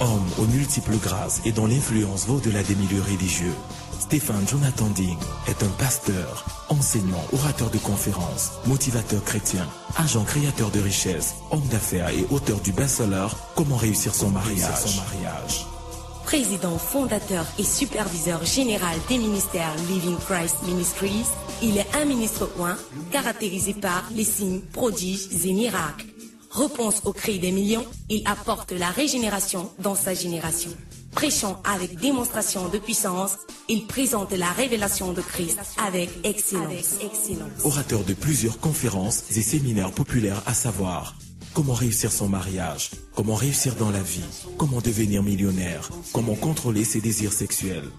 Homme aux multiples grâces et dont l'influence va au-delà des milieux religieux, Stéphane Jonathan Ding est un pasteur, enseignant, orateur de conférences, motivateur chrétien, agent créateur de richesses, homme d'affaires et auteur du best-seller Comment réussir son mariage. Président, fondateur et superviseur général des ministères Living Christ Ministries, il est un ministre oint caractérisé par les signes, prodiges et miracles. Réponse au cri des millions, il apporte la régénération dans sa génération. Prêchant avec démonstration de puissance, il présente la révélation de Christ avec excellence. Orateur de plusieurs conférences et séminaires populaires à savoir comment réussir son mariage, comment réussir dans la vie, comment devenir millionnaire, comment contrôler ses désirs sexuels.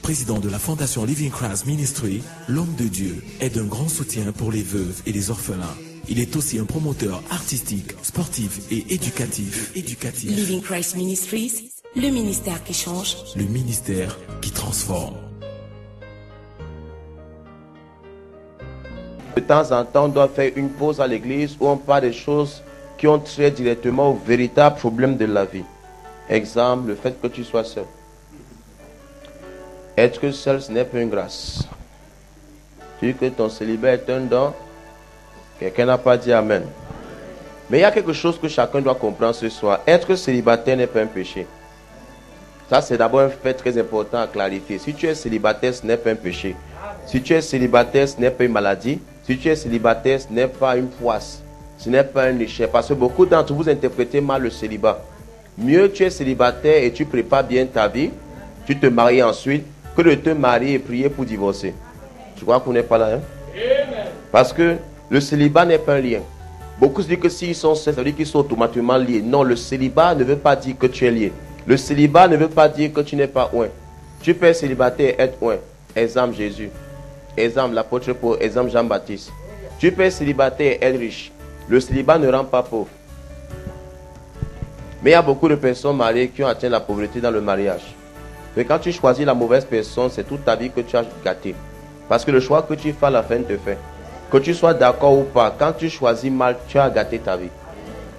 Président de la fondation Living Christ Ministry, l'homme de Dieu est d'un grand soutien pour les veuves et les orphelins. Il est aussi un promoteur artistique, sportif et éducatif. Living Christ Ministries, le ministère qui change, le ministère qui transforme. De temps en temps, on doit faire une pause à l'église où on parle des choses qui ont trait directement au véritable problème de la vie. Exemple, le fait que tu sois seul. Être seul, ce n'est pas une grâce. Tu dis que ton célibat est un don. Quelqu'un n'a pas dit Amen. Mais il y a quelque chose que chacun doit comprendre ce soir. Être célibataire n'est pas un péché. Ça, c'est d'abord un fait très important à clarifier. Si tu es célibataire, ce n'est pas un péché. Si tu es célibataire, ce n'est pas une maladie. Si tu es célibataire, ce n'est pas une poisse. Ce n'est pas un échec. Parce que beaucoup d'entre vous interprétez mal le célibat. Mieux tu es célibataire et tu prépares bien ta vie, tu te maries ensuite, que de te marier et prier pour divorcer. Je crois qu'on n'est pas là. Hein? Parce que le célibat n'est pas un lien. Beaucoup se disent que s'ils sont seuls, ça veut dire qu'ils sont automatiquement liés. Non, le célibat ne veut pas dire que tu es lié. Le célibat ne veut pas dire que tu n'es pas oint. Tu peux être célibataire et être oint. Exemple Jésus. Exemple l'apôtre Paul. Exemple Jean-Baptiste. Tu peux être célibataire et être riche. Le célibat ne rend pas pauvre. Mais il y a beaucoup de personnes mariées qui ont atteint la pauvreté dans le mariage. Mais quand tu choisis la mauvaise personne, c'est toute ta vie que tu as gâté. Parce que le choix que tu fais à la fin te fait. Que tu sois d'accord ou pas, quand tu choisis mal, tu as gâté ta vie.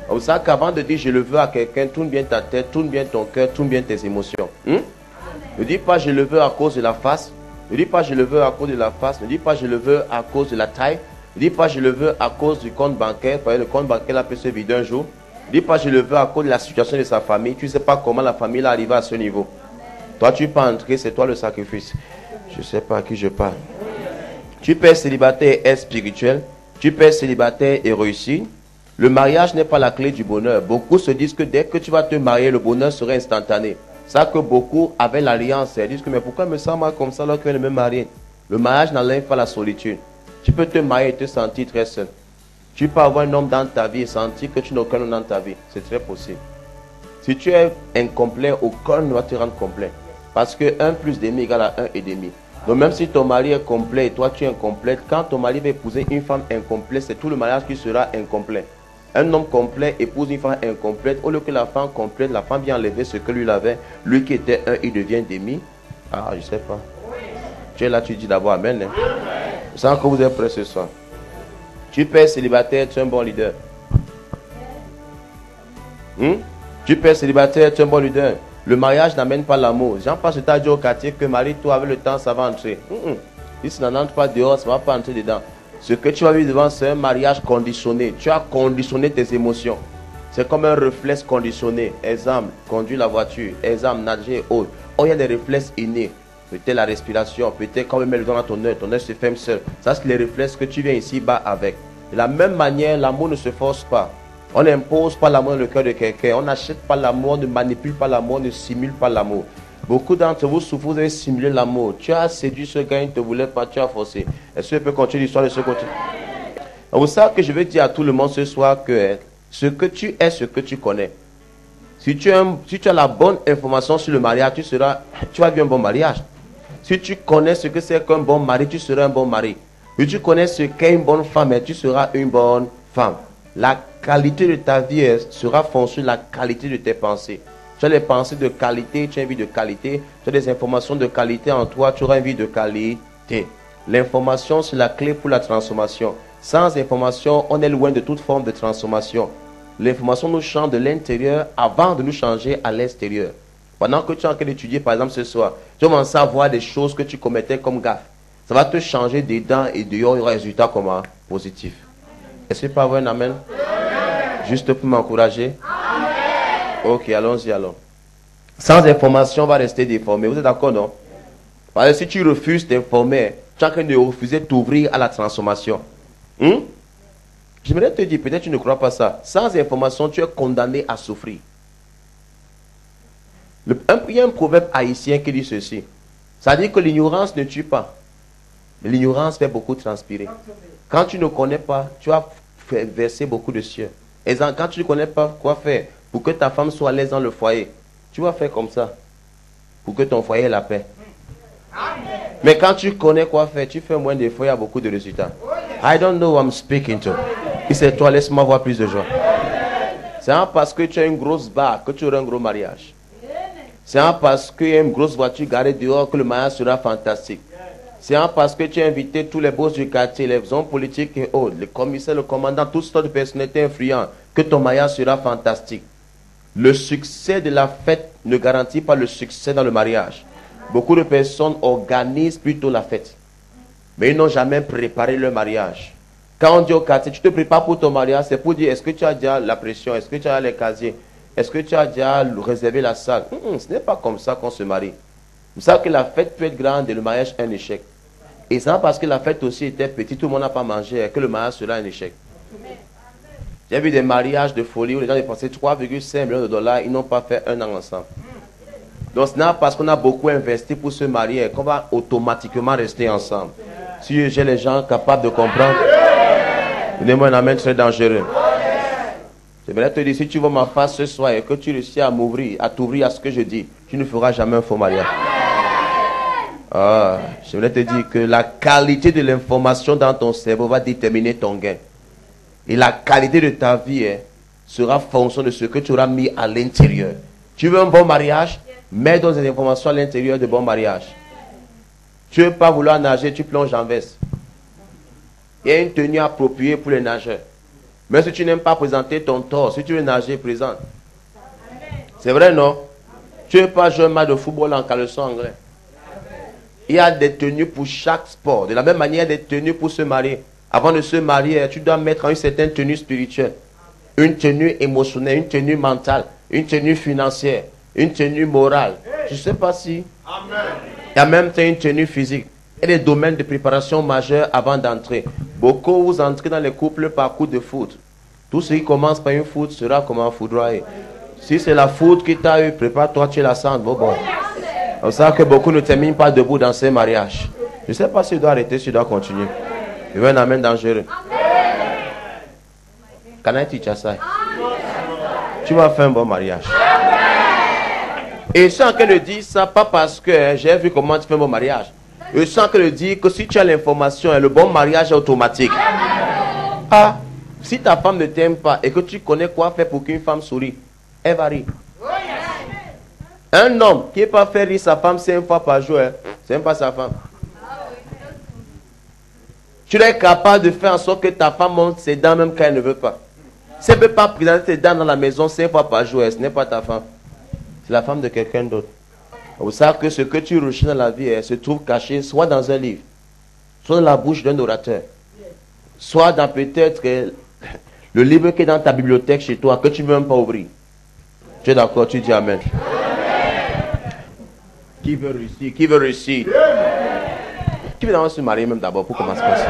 Vous savez qu'avant de dire je le veux à quelqu'un, tourne bien ta tête, tourne bien ton cœur, tourne bien tes émotions. Ne dis pas je le veux à cause de la face. Ne dis pas je le veux à cause de la face. Ne dis pas je le veux à cause de la taille. Ne dis pas je le veux à cause du compte bancaire. Parce que le compte bancaire peut se vider un jour. Ne dis pas je le veux à cause de la situation de sa famille. Tu ne sais pas comment la famille est arrivée à ce niveau. Toi tu peux entrer, c'est toi le sacrifice. Je ne sais pas à qui je parle. Tu peux être célibataire et spirituel. Tu peux être célibataire et réussi. Le mariage n'est pas la clé du bonheur. Beaucoup se disent que dès que tu vas te marier, le bonheur sera instantané. Ça que beaucoup avec l'alliance, ils disent que mais pourquoi me sens mal comme ça alors que je me marie? Le mariage n'enlève pas la solitude. Tu peux te marier et te sentir très seul. Tu peux avoir un homme dans ta vie et sentir que tu n'as aucun homme dans ta vie. C'est très possible. Si tu es incomplet, aucun ne va te rendre complet. Parce que 1 plus demi égale à 1,5. Donc même si ton mari est complet et toi tu es incomplète, quand ton mari va épouser une femme incomplète, c'est tout le mariage qui sera incomplet. Un homme complet épouse une femme incomplète. Au lieu que la femme complète, la femme vient enlever ce que lui avait. Lui qui était 1, il devient demi. Ah, je ne sais pas. Tu es là, tu dis d'abord Amen. Hein? Je sens que vous êtes prêts ce soir. Tu peux être célibataire, tu es un bon leader. Tu peux être célibataire, tu es un bon leader. Le mariage n'amène pas l'amour. Jean-Paul se t'a dit au quartier que marie-toi avec le temps, ça va entrer. Si ça n'entre pas dehors, ça ne va pas entrer dedans. Ce que tu vas vivre devant, c'est un mariage conditionné. Tu as conditionné tes émotions. C'est comme un réflexe conditionné. Exemple, conduire la voiture. Exemple, nager et autres. Oh, il y a des réflexes innés. Peut-être la respiration. Peut-être quand même mettre le doigt dans ton œil se ferme seul. Ça, c'est les réflexes que tu viens ici bas avec. De la même manière, l'amour ne se force pas. On n'impose pas l'amour dans le cœur de quelqu'un. On n'achète pas l'amour, on ne manipule pas l'amour, on ne simule pas l'amour. Beaucoup d'entre vous souffrent, vous avez simulé l'amour. Tu as séduit ce gars, il ne te voulait pas, tu as forcé. Est-ce que tu peux continuer l'histoire de ce côté? Vous savez que je veux dire à tout le monde ce soir que ce que tu es, ce que tu connais. Si tu as la bonne information sur le mariage, tu vas vivre un bon mariage. Si tu connais ce que c'est qu'un bon mari, tu seras un bon mari. Si tu connais ce qu'est une bonne femme, tu seras une bonne femme. La qualité de ta vie sera fondée sur la qualité de tes pensées. Tu as des pensées de qualité, tu as une vie de qualité. Tu as des informations de qualité en toi, tu auras une vie de qualité. L'information, c'est la clé pour la transformation. Sans information, on est loin de toute forme de transformation. l'information nous change de l'intérieur avant de nous changer à l'extérieur. Pendant que tu es en train d'étudier, par exemple, ce soir, tu vas commencer à voir des choses que tu commettais comme gaffe. Ça va te changer dedans et dehors, il y aura un résultat comment? Positif. Est-ce que c'est pas vrai, amen? Juste pour m'encourager? Ok, allons-y alors. Sans information, on va rester déformé. Vous êtes d'accord, non? Parce que si tu refuses d'informer, tu es en train de refuser de t'ouvrir à la transformation. J'aimerais te dire, peut-être tu ne crois pas ça. Sans information, tu es condamné à souffrir. Il y a un proverbe haïtien qui dit ceci. Ça dit que l'ignorance ne tue pas. L'ignorance fait beaucoup transpirer. Quand tu ne connais pas, tu vas verser beaucoup de sueur. Et quand tu ne connais pas quoi faire pour que ta femme soit à l'aise dans le foyer, tu vas faire comme ça. Pour que ton foyer ait la paix. Mais quand tu connais quoi faire, tu fais moins d'efforts, il y a beaucoup de résultats. I don't know who I'm speaking to. Si c'est toi, laisse-moi voir plus de joie. C'est parce que tu as une grosse barre que tu auras un gros mariage. C'est parce qu'il y a une grosse voiture garée dehors que le mariage sera fantastique. C'est parce que tu as invité tous les boss du quartier, les hommes politiques et autres, les commissaires, le commandant, toutes sortes de personnalités influentes, que ton mariage sera fantastique. Le succès de la fête ne garantit pas le succès dans le mariage. Beaucoup de personnes organisent plutôt la fête. Mais ils n'ont jamais préparé leur mariage. Quand on dit au quartier, tu te prépares pour ton mariage, c'est pour dire, est-ce que tu as déjà la pression, est-ce que tu as les casiers, est-ce que tu as déjà réservé la salle? Ce n'est pas comme ça qu'on se marie. Vous savez que la fête peut être grande et le mariage un échec. Et c'est parce que la fête aussi était petite, tout le monde n'a pas mangé, que le mariage sera un échec. J'ai vu des mariages de folie où les gens dépensaient 3,5 millions de dollars, ils n'ont pas fait un an ensemble. Donc ce n'est pas parce qu'on a beaucoup investi pour se marier qu'on va automatiquement rester ensemble. Si j'ai les gens capables de comprendre, donnez-moi un amen très dangereux. J'aimerais te dire, si tu vois ma face ce soir et que tu réussis à m'ouvrir, à t'ouvrir à ce que je dis, tu ne feras jamais un faux mariage. J'aimerais te dire que la qualité de l'information dans ton cerveau va déterminer ton gain. Et la qualité de ta vie sera fonction de ce que tu auras mis à l'intérieur. Tu veux un bon mariage? Mets dans des informations à l'intérieur de bon mariage. Tu ne veux pas vouloir nager, tu plonges en veste. Il y a une tenue appropriée pour les nageurs. Mais si tu n'aimes pas présenter ton torse, si tu veux nager, présente. C'est vrai, non? Tu ne veux pas jouer un match de football en caleçon anglais. Il y a des tenues pour chaque sport. De la même manière, il y a des tenues pour se marier. Avant de se marier, tu dois mettre une certaine tenue spirituelle. Une tenue émotionnelle, une tenue mentale, une tenue financière, une tenue morale. Je ne sais pas si... Il y a même une tenue physique. Il y a des domaines de préparation majeurs avant d'entrer. Beaucoup vous entrez dans les couples par coup de foot. Tout ce qui commence par une foot sera comment foudroyer. Si c'est la foot qui t'a eu, prépare-toi, tu es la cendre. Bon. On sait que beaucoup ne terminent pas debout dans ces mariages. Je ne sais pas si tu dois arrêter, si tu dois continuer. Il veut un amen dangereux. Can I teach us that? Tu vas faire un bon mariage. Et je sens qu'elle dit ça pas parce que j'ai vu comment tu fais un bon mariage. Je sens qu'elle dit que si tu as l'information, le bon mariage est automatique. Si ta femme ne t'aime pas et que tu connais quoi faire pour qu'une femme sourie, elle va rire. Un homme qui n'est pas fait rire sa femme 5 fois par jour, c'est même pas sa femme. Tu es capable de faire en sorte que ta femme monte ses dents même quand elle ne veut pas. Si elle ne peut pas présenter ses dents dans la maison 5 fois par jour, ce n'est pas ta femme. C'est la femme de quelqu'un d'autre. Vous savez que ce que tu recherches dans la vie se trouve caché soit dans un livre, soit dans la bouche d'un orateur, soit dans peut-être le livre qui est dans ta bibliothèque chez toi, que tu ne veux même pas ouvrir. Tu es d'accord? Tu dis amen. Qui veut réussir? Qui veut réussir? Qui veut d'abord se marier même d'abord pour commencer par ça?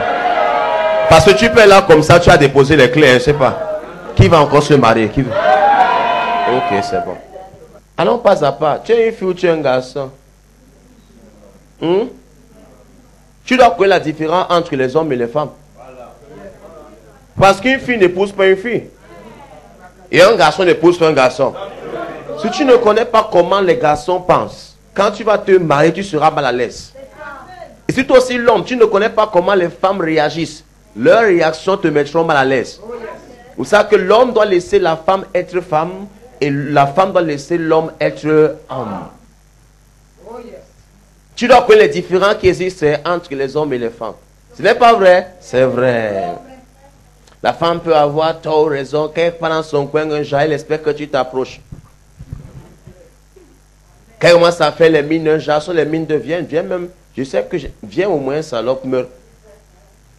Parce que tu peux là comme ça, tu as déposé les clés, je ne sais pas. Qui va encore se marier? Qui veut? Ok, c'est bon. Allons pas à pas. Tu es une fille ou tu es un garçon? Tu dois connaître la différence entre les hommes et les femmes. Parce qu'une fille n'épouse pas une fille. Et un garçon n'épouse pas un garçon. Si tu ne connais pas comment les garçons pensent, quand tu vas te marier, tu seras mal à l'aise. Et si toi aussi l'homme, tu ne connais pas comment les femmes réagissent, leurs réactions te mettront mal à l'aise. Vous savez que l'homme doit laisser la femme être femme et la femme doit laisser l'homme être homme. Tu dois connaître les différences qui existent entre les hommes et les femmes. Ce n'est pas vrai? C'est vrai. La femme peut avoir tort ou raison. Quand elle prend dans son coin un genre, elle espère que tu t'approches. Quand elle commence à faire les mines, un genre, les mines deviennent, viens même, je sais que, viens au moins, salope, meurt.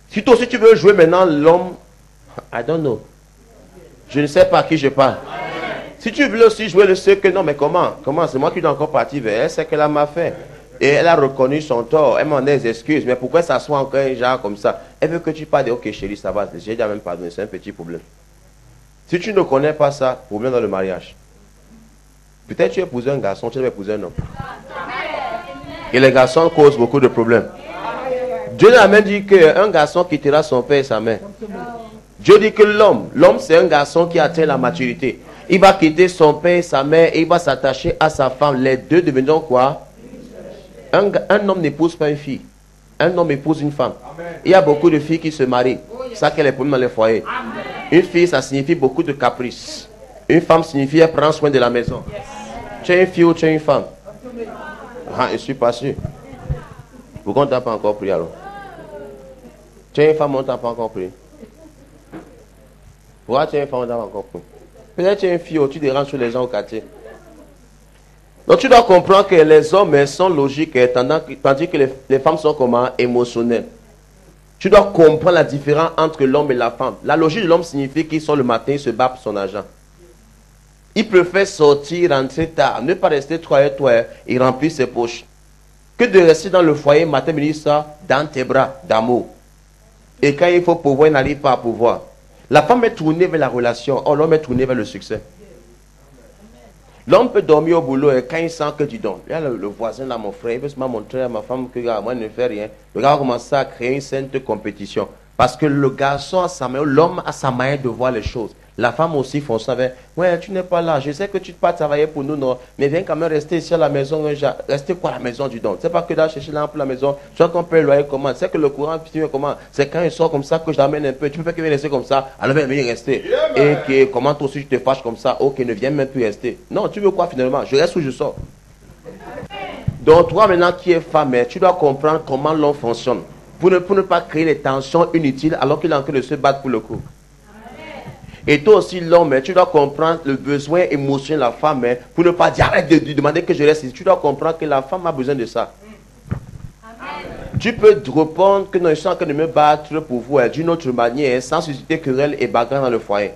Si toi aussi tu veux jouer maintenant l'homme, I don't know. Je ne sais pas à qui je parle. Si tu veux aussi jouer le secret, non mais comment c'est moi qui dois encore partir vers elle, c'est qu'elle a mal fait. Et elle a reconnu son tort, elle m'en a des excuses, mais pourquoi ça soit encore un genre comme ça? Elle veut que tu parles de, ok chérie, ça va, j'ai déjà même pardonné, c'est un petit problème. Si tu ne connais pas ça, problème dans le mariage. Peut-être tu épouses un garçon, tu vas épouser un homme. Et les garçons causent beaucoup de problèmes. Dieu n'a même dit qu'un garçon quittera son père et sa mère. Dieu dit que l'homme c'est un garçon qui atteint la maturité. Il va quitter son père et sa mère et il va s'attacher à sa femme. Les deux deviendront quoi? Un homme n'épouse pas une fille. Un homme épouse une femme. Il y a beaucoup de filles qui se marient. C'est ça qu'elle est problème dans les foyers. Une fille, ça signifie beaucoup de caprices. Une femme signifie elle prend soin de la maison. Tu es une fille ou tu es une femme? Ah, je ne suis pas sûr. Pourquoi on ne t'a pas encore pris alors? Tu es une femme, on ne t'a pas encore pris. Pourquoi tu es une femme, on ne t'a pas encore pris? Peut-être tu es une fille ou tu déranges sur les gens au quartier. Donc tu dois comprendre que les hommes sont logiques tandis que les femmes sont comment? Émotionnelles. Tu dois comprendre la différence entre l'homme et la femme. La logique de l'homme signifie qu'il sort le matin, il se bat pour son argent. Il préfère sortir, rentrer tard, ne pas rester toi et remplir ses poches. Que de rester dans le foyer matin, midi, soir, dans tes bras d'amour. Et quand il faut pouvoir, il n'arrive pas à pouvoir. La femme est tournée vers la relation, or l'homme est tourné vers le succès. L'homme peut dormir au boulot et quand il sent que tu dors, là, le voisin, là, mon frère, il veut se montrer à ma femme que moi, je ne fais rien. Le gars va commencer à créer une sainte compétition. Parce que le garçon a sa manière, l'homme a sa manière de voir les choses. La femme aussi fonctionne avec, ouais, tu n'es pas là, je sais que tu ne peux pas travailler pour nous, non, mais viens quand même rester ici à la maison, rester quoi à la maison du don. C'est pas que là, chercher là pour la maison, soit qu'on peut le loyer comment, c'est que le courant, comment, c'est quand il sort comme ça que je l'amène un peu, tu peux pas qu'il vienne rester comme ça, alors viens rester. Et que, comment toi aussi tu te fâches comme ça, ok, ne viens même plus rester. Non, tu veux quoi finalement? Je reste ou je sors? Donc toi maintenant qui es femme, tu dois comprendre comment l'homme fonctionne, pour ne pas créer les tensions inutiles alors qu'il est en train de se battre pour le coup. Et toi aussi, l'homme, tu dois comprendre le besoin émotionnel de la femme pour ne pas dire arrête de demander que je reste ici. Tu dois comprendre que la femme a besoin de ça. Amen. Tu peux répondre que non, je suis en train de me battre pour vous d'une autre manière, sans susciter querelle et bagarre dans le foyer.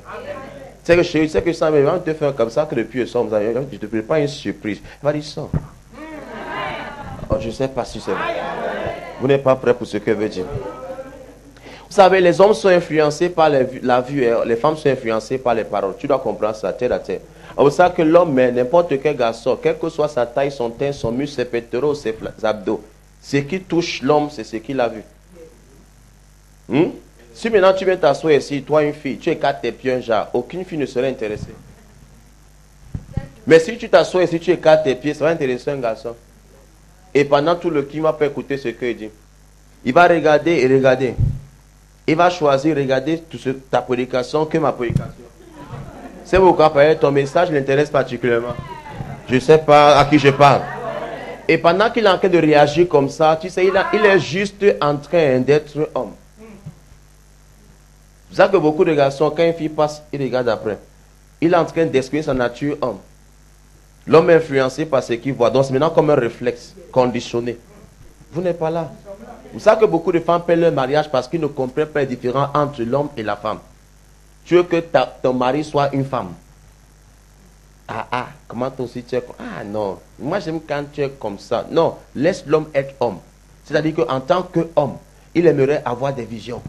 C'est que chérie, c'est que ça va te faire comme ça que depuis le soir, je ne te prépare une surprise. Il va dire ça. Oh, je ne sais pas si c'est vrai. Vous n'êtes pas prêt pour ce que veut dire. Vous savez, les hommes sont influencés par la vue, les femmes sont influencées par les paroles. Tu dois comprendre ça, terre à terre. C'est pour ça que l'homme, n'importe quel garçon, quelle que soit sa taille, son teint, son muscle, ses pectoraux, ses abdos, ce qui touche l'homme, c'est ce qu'il a vu. Si maintenant tu viens t'asseoir ici, toi une fille, tu écartes tes pieds un genre, aucune fille ne serait intéressée. Mais si tu t'assois ici, tu écartes tes pieds, ça va intéresser un garçon. Et pendant tout le climat, il va pas écouter ce qu'il dit. Il va regarder et regarder. Il va choisir, regarder ta prédication que ma prédication. C'est pourquoi ton message l'intéresse particulièrement. Je ne sais pas à qui je parle. Et pendant qu'il est en train de réagir comme ça, tu sais, il est juste en train d'être homme. C'est ça que beaucoup de garçons, quand une fille passe, ils regardent après. Il est en train d'exprimer sa nature homme. L'homme est influencé par ce qu'il voit. Donc c'est maintenant comme un réflexe conditionné. Vous n'êtes pas là. C'est ça que beaucoup de femmes perdent leur mariage parce qu'ils ne comprennent pas les différences entre l'homme et la femme. Tu veux que ton mari soit une femme. Comment toi aussi tu es comme... non, moi j'aime quand tu es comme ça. Non, laisse l'homme être homme. C'est-à-dire qu'en tant qu'homme, il aimerait avoir des visions.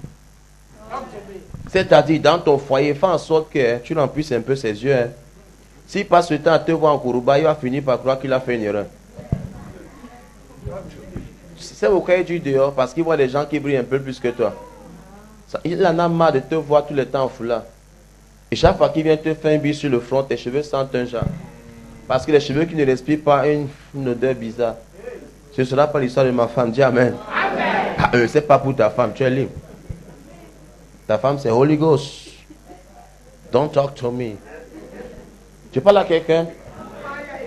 C'est-à-dire dans ton foyer, fais en sorte que tu remplisses un peu ses yeux. S'il passe le temps à te voir en Kourouba, il va finir par croire qu'il a fait une erreur. C'est pourquoi il dit dehors, parce qu'il voit des gens qui brillent un peu plus que toi. Il en a marre de te voir tout le temps en foulard. Et chaque fois qu'il vient te faire un bis sur le front, tes cheveux sentent un genre. Parce que les cheveux qui ne respirent pas une odeur bizarre. Ce ne sera pas l'histoire de ma femme. Dis Amen. Amen. C'est pas pour ta femme, tu es libre. Ta femme c'est Holy Ghost. Don't talk to me. Tu parles à quelqu'un?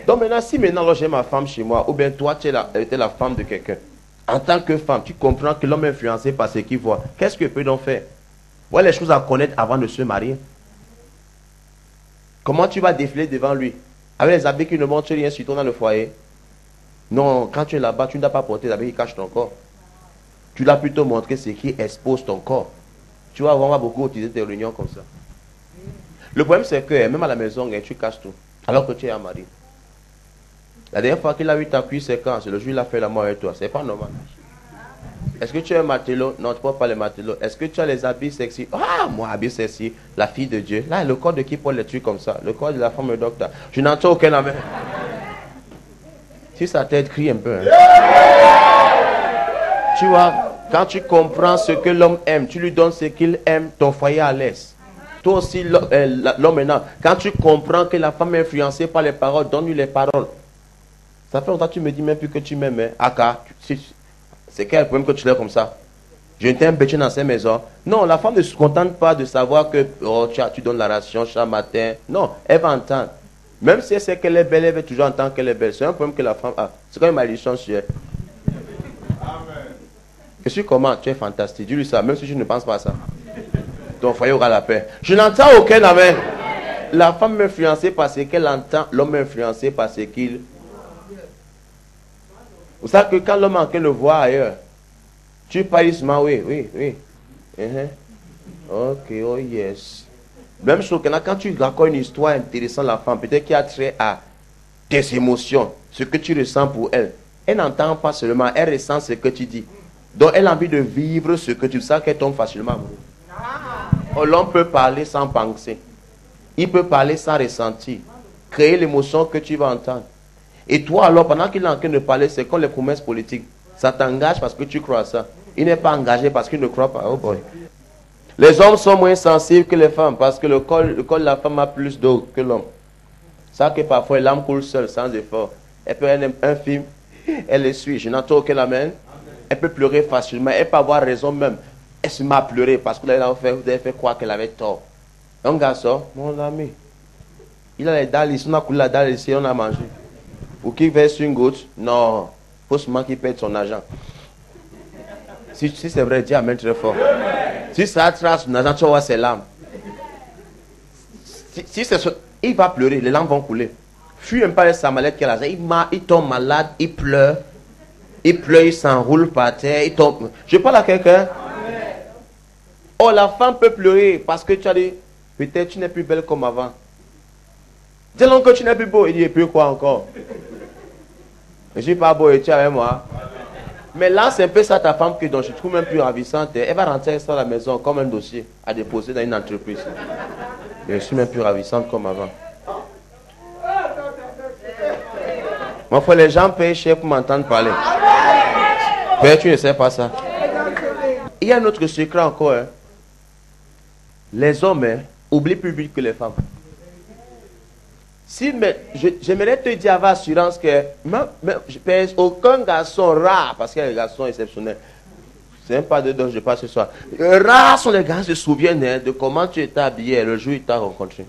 Donc maintenant, si maintenant j'ai ma femme chez moi, ou bien toi tu es la femme de quelqu'un, en tant que femme, tu comprends que l'homme est influencé par ce qu'il voit. Qu'est-ce que peut donc faire? Voilà les choses à connaître avant de se marier. Comment tu vas défiler devant lui avec les habits qui ne montrent rien sur toi dans le foyer? Non, quand tu es là-bas, tu ne dois pas porter des habits qui cachent ton corps. Tu dois plutôt montrer ce qui expose ton corps. Tu vois, on va beaucoup utiliser tes réunions comme ça. Le problème, c'est que même à la maison, tu caches tout, alors que tu es un mari. La dernière fois qu'il a eu ta cuisse, c'est quand? C'est le jour où il a fait l'amour avec toi. C'est pas normal. Est-ce que tu as un matelot? Non, tu ne portes pas les matelots. Est-ce que tu as les habits sexy? Ah, moi, habits sexy, la fille de Dieu. Là, le corps de qui porte les trucs comme ça? Le corps de la femme de docteur. Je n'entends aucun amen. Si sa tête crie un peu. Hein. Tu vois, quand tu comprends ce que l'homme aime, tu lui donnes ce qu'il aime, ton foyer à l'aise. Toi aussi, l'homme maintenant, quand tu comprends que la femme est influencée par les paroles, donne-lui les paroles. Ça fait longtemps que tu me dis même plus que tu m'aimes. Hein. Aka, c'est quel problème que tu l'as comme ça? Je t'aime bêcher dans ces maisons. Non, la femme ne se contente pas de savoir que oh, tu donnes la ration chaque matin. Non, elle va entendre. Même si elle sait qu'elle est belle, elle veut toujours entendre qu'elle est belle. C'est un problème que la femme a. C'est comme une malédiction sur elle. Je suis comment? Tu es fantastique. Dis-lui ça, même si je ne pense pas à ça. Ton foyer aura la paix. Je n'entends aucun amen. La femme est influencée par ce qu'elle entend. L'homme est influencé par ce qu'il... Vous savez que quand l'homme en train de voir ailleurs, tu parles seulement, oui. Ok, oh yes. Même chose que là, quand tu racontes une histoire intéressante à la femme, peut-être qui a trait à tes émotions, ce que tu ressens pour elle. Elle n'entend pas seulement, elle ressent ce que tu dis. Donc elle a envie de vivre ce que tu sais qu'elle tombe facilement amoureux. Oh, l'homme peut parler sans penser. Il peut parler sans ressentir. Créer l'émotion que tu vas entendre. Et toi alors, pendant qu'il est en train de parler, c'est comme les promesses politiques. Ça t'engage parce que tu crois à ça. Il n'est pas engagé parce qu'il ne croit pas. Oh boy. Les hommes sont moins sensibles que les femmes parce que le col de la femme a plus d'eau que l'homme. Ça que parfois l'âme coule seule, sans effort. Elle peut aimer un film, elle le suit. Je n'entends aucun amen. Elle peut pleurer facilement. Elle peut avoir raison même. Elle se met à pleurer parce que vous avez fait croire qu'elle avait tort. Un garçon, mon ami, il a les dalles ici, on a coulé la dalle ici, on a mangé. Pour qu'il verse une goutte, non. Il faut seulement qu'il perde son argent. Si c'est vrai, dis amen très fort. Si ça trace son argent, tu vas voir ses larmes. Il va pleurer, les larmes vont couler. Fuis un peu avec sa mallette qu'elle a. Il tombe malade, il pleure. Il s'enroule par terre, il tombe. Je parle à quelqu'un. Oh, la femme peut pleurer parce que tu as dit, peut-être tu n'es plus belle comme avant. Dis-donc que tu n'es plus beau. Il dit, et puis quoi encore? Je ne suis pas beau et tu es avec moi. Mais là, c'est un peu ça ta femme que dont je trouve même plus ravissante. Elle va rentrer ça à la maison comme un dossier à déposer dans une entreprise. Je ne suis même plus ravissante comme avant. Mon frère, les gens payent cher pour m'entendre parler. Père, tu ne sais pas ça. Il y a un autre secret encore. Hein. Les hommes oublient plus vite que les femmes. Si, j'aimerais te dire avec assurance que je pèse aucun garçon rare, parce qu'il y a des garçons exceptionnels. C'est même pas de dont je parle ce soir. Rares sont les gars qui se souviennent de comment tu étais habillé le jour où il t'a rencontré.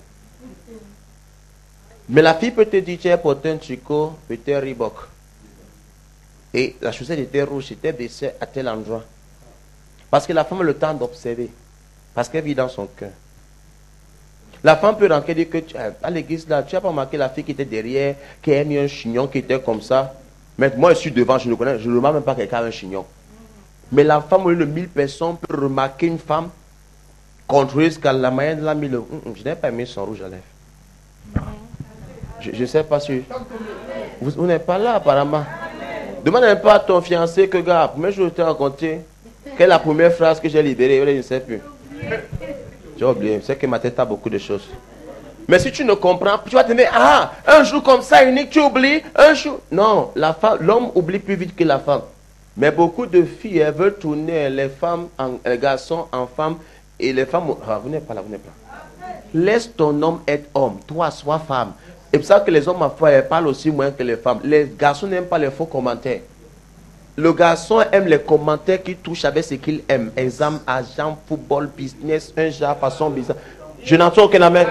Mais la fille peut te dire, tu as porté un tricot, peut-être Reebok. Et la chaussette était rouge, c'était baissée à tel endroit. Parce que la femme a le temps d'observer. Parce qu'elle vit dans son cœur. La femme peut rentrer et dire que à l'église là, tu n'as pas remarqué la fille qui était derrière, qui a mis un chignon qui était comme ça. Mais moi je suis devant, je ne remarque même pas quelqu'un a un chignon. Mais la femme, au lieu de 1000 personnes, peut remarquer une femme, contrôler ce qu'elle a moyen de la mis le. Je n'ai pas mis son rouge à lèvres. Je ne sais pas si. Vous n'êtes pas là apparemment. Demande un peu à ton fiancé que, gars, premier jour je t'ai rencontré, quelle est la première phrase que j'ai libérée? Je ne sais plus. J'ai oublié. C'est que ma tête a beaucoup de choses. Mais si tu ne comprends, tu vas te dire, ah, un jour comme ça, unique, tu oublies, un jour. Non, l'homme oublie plus vite que la femme. Mais beaucoup de filles, elles veulent tourner les femmes, les garçons en femmes, et les femmes, ah, vous n'êtes pas là, vous n'êtes pas là. Laisse ton homme être homme, toi, sois femme. Et c'est pour ça que les hommes, à foi, elles parlent aussi moins que les femmes. Les garçons n'aiment pas les faux commentaires. Le garçon aime les commentaires qui touchent avec ce qu'il aime. Exemple, argent, football, business, un genre, façon, business. Je n'entends aucun amen.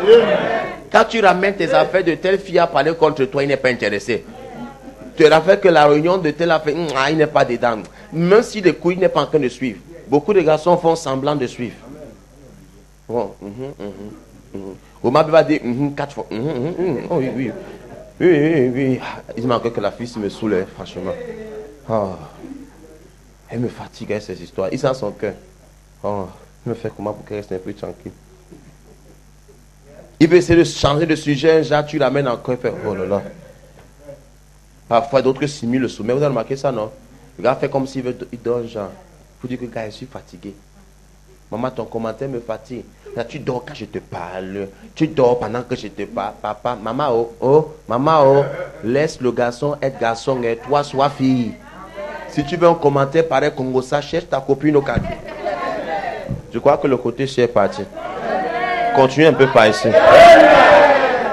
Quand tu ramènes tes affaires de telle fille à parler contre toi, il n'est pas intéressé. Tu rappelles que la réunion de telle affaire, il n'est pas dedans. Même si les couilles n'est pas en train de suivre. Beaucoup de garçons font semblant de suivre. Bon, Omar va dire 4 fois. Oh, oui, oui. Oui, oui, oui. Il manque que la fille me saoule, franchement. Oh. Elle me fatigue avec ces histoires. Il sent son cœur. Oh. Il me fait comment pour qu'elle reste un peu tranquille. Il veut essayer de changer de sujet. Genre, tu l'amènes encore. Il fait, oh là là. Parfois, d'autres simulent le sommeil. Vous avez remarqué ça, non? Le gars fait comme s'il dort, genre. Vous dites que le gars, je suis fatigué. Maman, ton commentaire me fatigue. Là, tu dors quand je te parle. Tu dors pendant que je te parle. Papa, maman, maman, laisse le garçon être garçon et toi, sois fille. Si tu veux un commentaire pareil Congo, ça cherche ta copine au cadre. Je crois que le côté cher est parti. Continue un peu par ici.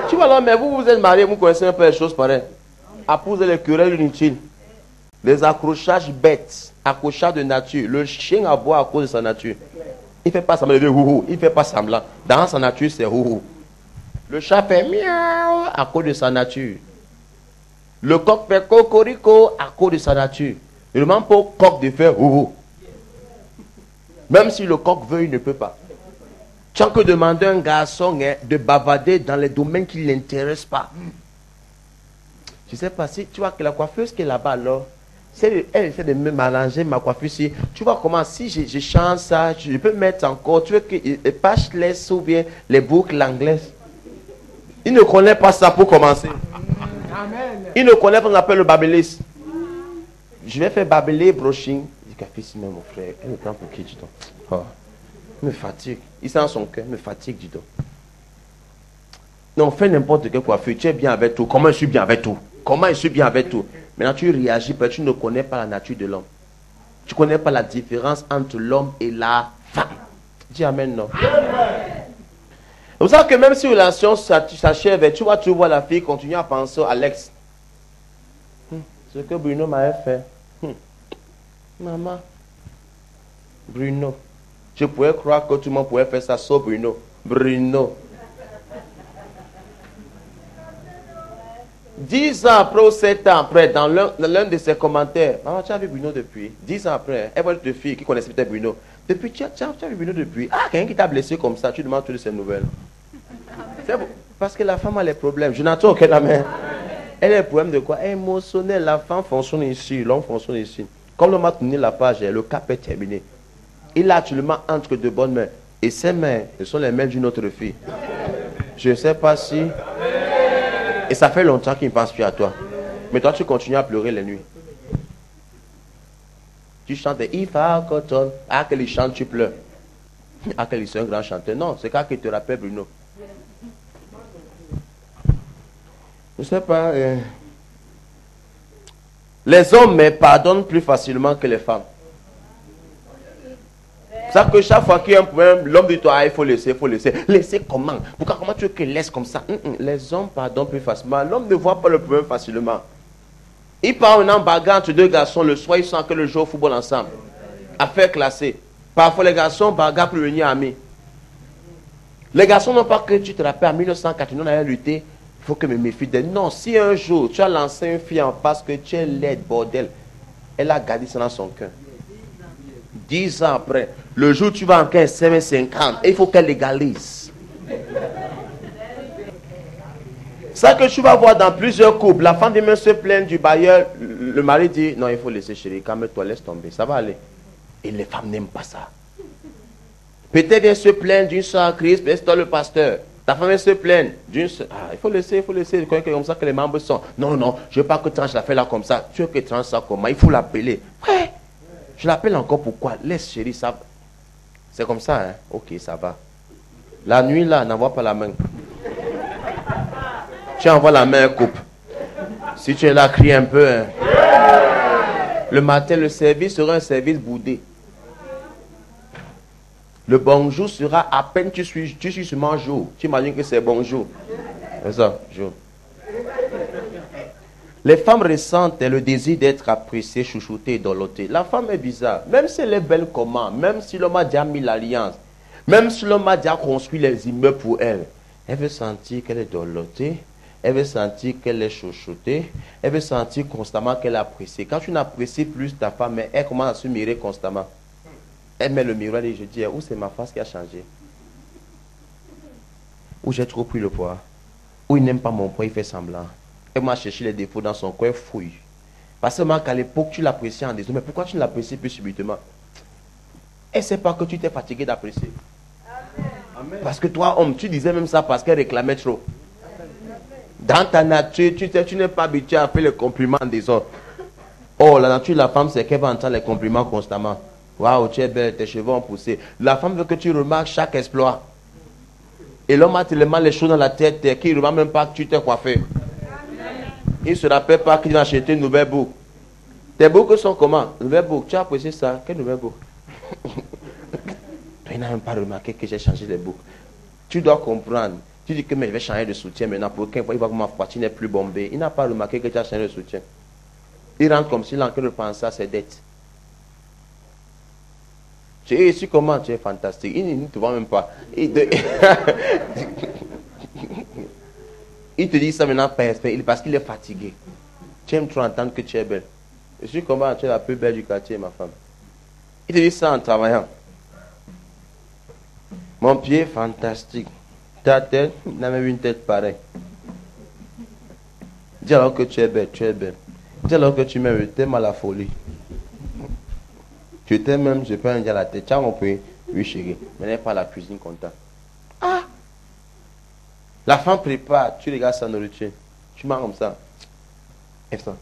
Tu vois là, mais vous êtes mariés, vous connaissez un peu les choses pareilles. Apposez les querelles inutiles. Les accrochages bêtes. Accrochages de nature. Le chien aboie à cause de sa nature. Il ne fait pas semblant de houhou. Il ne fait pas semblant. Dans sa nature, c'est houhou. Le chat fait miaou à cause de sa nature. Le coq fait cocorico à cause de sa nature. Il ne demande pas au coq de faire houhou. Même si le coq veut, il ne peut pas. Tu as que demander à un garçon de bavarder dans les domaines qui ne l'intéressent pas. Je ne sais pas si tu vois que la coiffeuse qui est là-bas, alors, elle essaie de me mélanger ma coiffure ici. Tu vois comment, si je change ça, je peux mettre encore, tu veux que les pages laissent ou bien les boucles anglaises. Il ne connaît pas ça pour commencer. Il ne connaît pas ce qu'on appelle le babyliss. Je vais faire babylé, brushing. Je dis, café, si même mon frère, quel est le temps pour qui, dis donc? Oh, il me fatigue. Il sent son cœur, il me fatigue, dis donc. Non, fais n'importe quelle coiffure, tu es bien avec tout. Comment je suis bien avec tout? Comment je suis bien avec tout? Maintenant, tu réagis parce que tu ne connais pas la nature de l'homme. Tu ne connais pas la différence entre l'homme et la femme. Dis amen, non. C'est pour ça que même si la relation s'achève, tu vois la fille continuer à penser à l'ex. Ce que Bruno m'avait fait. Maman. Bruno. Je pouvais croire que tout le monde pouvait faire ça sauf Bruno. Bruno. 10 ans après ou 7 ans après, dans l'un de ses commentaires, maman, tu as vu Bruno depuis 10 ans après, elle voit une fille qui connaissait peut-être Bruno. Depuis, tu as vu Bruno depuis. Ah, quelqu'un qui t'a blessé comme ça, tu demandes toutes ces nouvelles. C'est bon. Parce que la femme a les problèmes. Jonathan, ok, la mère. Elle a les problèmes de quoi? Émotionnel. La femme fonctionne ici, l'homme fonctionne ici. Comme l'homme a tourné la page, le cap est terminé. Il a actuellement entre de bonnes mains. Et ses mains, ce sont les mains d'une autre fille. Je ne sais pas si... Et ça fait longtemps qu'il ne pense plus à toi. Mais toi, tu continues à pleurer les nuits. Tu chantes Ifa Cotton. Ah, qu'il chante, tu pleures. Ah, qu'il est un grand chanteur. Non, c'est quand il te rappelle Bruno. Je ne sais pas. Les hommes pardonnent plus facilement que les femmes. Ça que chaque fois qu'il y a un problème, l'homme dit toi, il faut laisser, il faut laisser. Laisser comment? Pourquoi comment tu veux qu'il laisse comme ça? Les hommes pardonnent plus facilement. L'homme ne voit pas le problème facilement. Il part en bagarre entre deux garçons le soir, ils sont que le jour au football ensemble. Affaire classée. Parfois les garçons bagarrent pour devenir amis. Les garçons n'ont pas que tu te rappelles en 1980, on allait lutter. Il faut que me méfie d'elle. Non, si un jour tu as lancé une fille en face que tu es laide, bordel, elle a gardé ça dans son cœur. 10 ans après, le jour où tu vas en 15, 50, il faut qu'elle légalise. Ça que tu vas voir dans plusieurs couples, la femme vient se plaindre du bailleur, le mari dit, non, il faut laisser chérie, calme-toi, laisse tomber, ça va aller. Et les femmes n'aiment pas ça. Peut-être vient se plaindre d'une soeur à Christ, mais c'est toi le pasteur. Ta femme vient se plaindre d'une soeur. Ah, il faut laisser, comme ça que les membres sont. Non, non, je veux pas que tranche la fait là comme ça. Tu veux que tranche ça comment? Il faut l'appeler. Ouais. Je l'appelle encore pourquoi? Laisse chérie, ça. C'est comme ça, hein? Ok, ça va. La nuit là, n'envoie pas la main. Tu envoies la main, coupe. Si tu es là, crie un peu. Hein. Le matin, le service sera un service boudé. Le bonjour sera à peine tu suis seulement jour. Tu imagines que c'est bonjour. C'est ça, jour. Les femmes ressentent le désir d'être appréciées, chouchoutées et dorlotées. La femme est bizarre. Même si elle est belle comment, même si l'homme a déjà mis l'alliance, même si l'homme a déjà construit les immeubles pour elle, elle veut sentir qu'elle est dorlotée, elle veut sentir qu'elle est chouchoutée, elle veut sentir constamment qu'elle est appréciée. Quand tu n'apprécies plus ta femme, elle commence à se mirer constamment. Elle met le miroir et je dis, où c'est ma face qui a changé? ou j'ai trop pris le poids, ou il n'aime pas mon poids, il fait semblant. Elle m'a cherché les défauts dans son coin, fouille. Parce que qu'à l'époque, tu l'appréciais en désolé, mais pourquoi tu ne l'apprécies plus subitement? Elle ne sait pas que tu t'es fatigué d'apprécier. Parce que toi, homme, tu disais même ça parce qu'elle réclamait trop. Dans ta nature, tu n'es pas habitué à faire les compliments en désordre. Oh, la nature de la femme, c'est qu'elle va entendre les compliments constamment. Waouh, tu es belle, tes cheveux ont poussé. La femme veut que tu remarques chaque exploit. Et l'homme a tellement les choses dans la tête qu'il ne remarque même pas que tu t'es coiffé. Il ne se rappelle pas qu'il va acheter une nouvelle boucle. Tes boucles sont comment? Nouvelle boucle. Tu as apprécié ça? Quelle nouvelle boucle? Il n'a même pas remarqué que j'ai changé les boucles. Tu dois comprendre. Tu dis que mais je vais changer de soutien maintenant pour qu'un fois il voit que ma poitrine n'est plus bombée. Il n'a pas remarqué que tu as changé de soutien. Il rentre comme s'il est en train de penser à ses dettes. Tu es ici comment? Tu es fantastique. Il ne te voit même pas. Il te dit ça maintenant parce qu'il est fatigué. Tu aimes trop entendre que tu es belle. Je suis comment? Tu es la plus belle du quartier, ma femme. Il te dit ça en travaillant. Mon pied est fantastique. Ta tête, il n'a même une tête pareille. Dis alors que tu es belle, tu es belle. Dis alors que tu m'aimes, je t'aime à la folie. Je t'aime même, je peux en dire la tête. Tu as compris? Oui, chérie. Mais n'est pas à la cuisine comptable. Ah! La femme prépare, tu regardes sa nourriture. Tu manges comme ça. Et ça.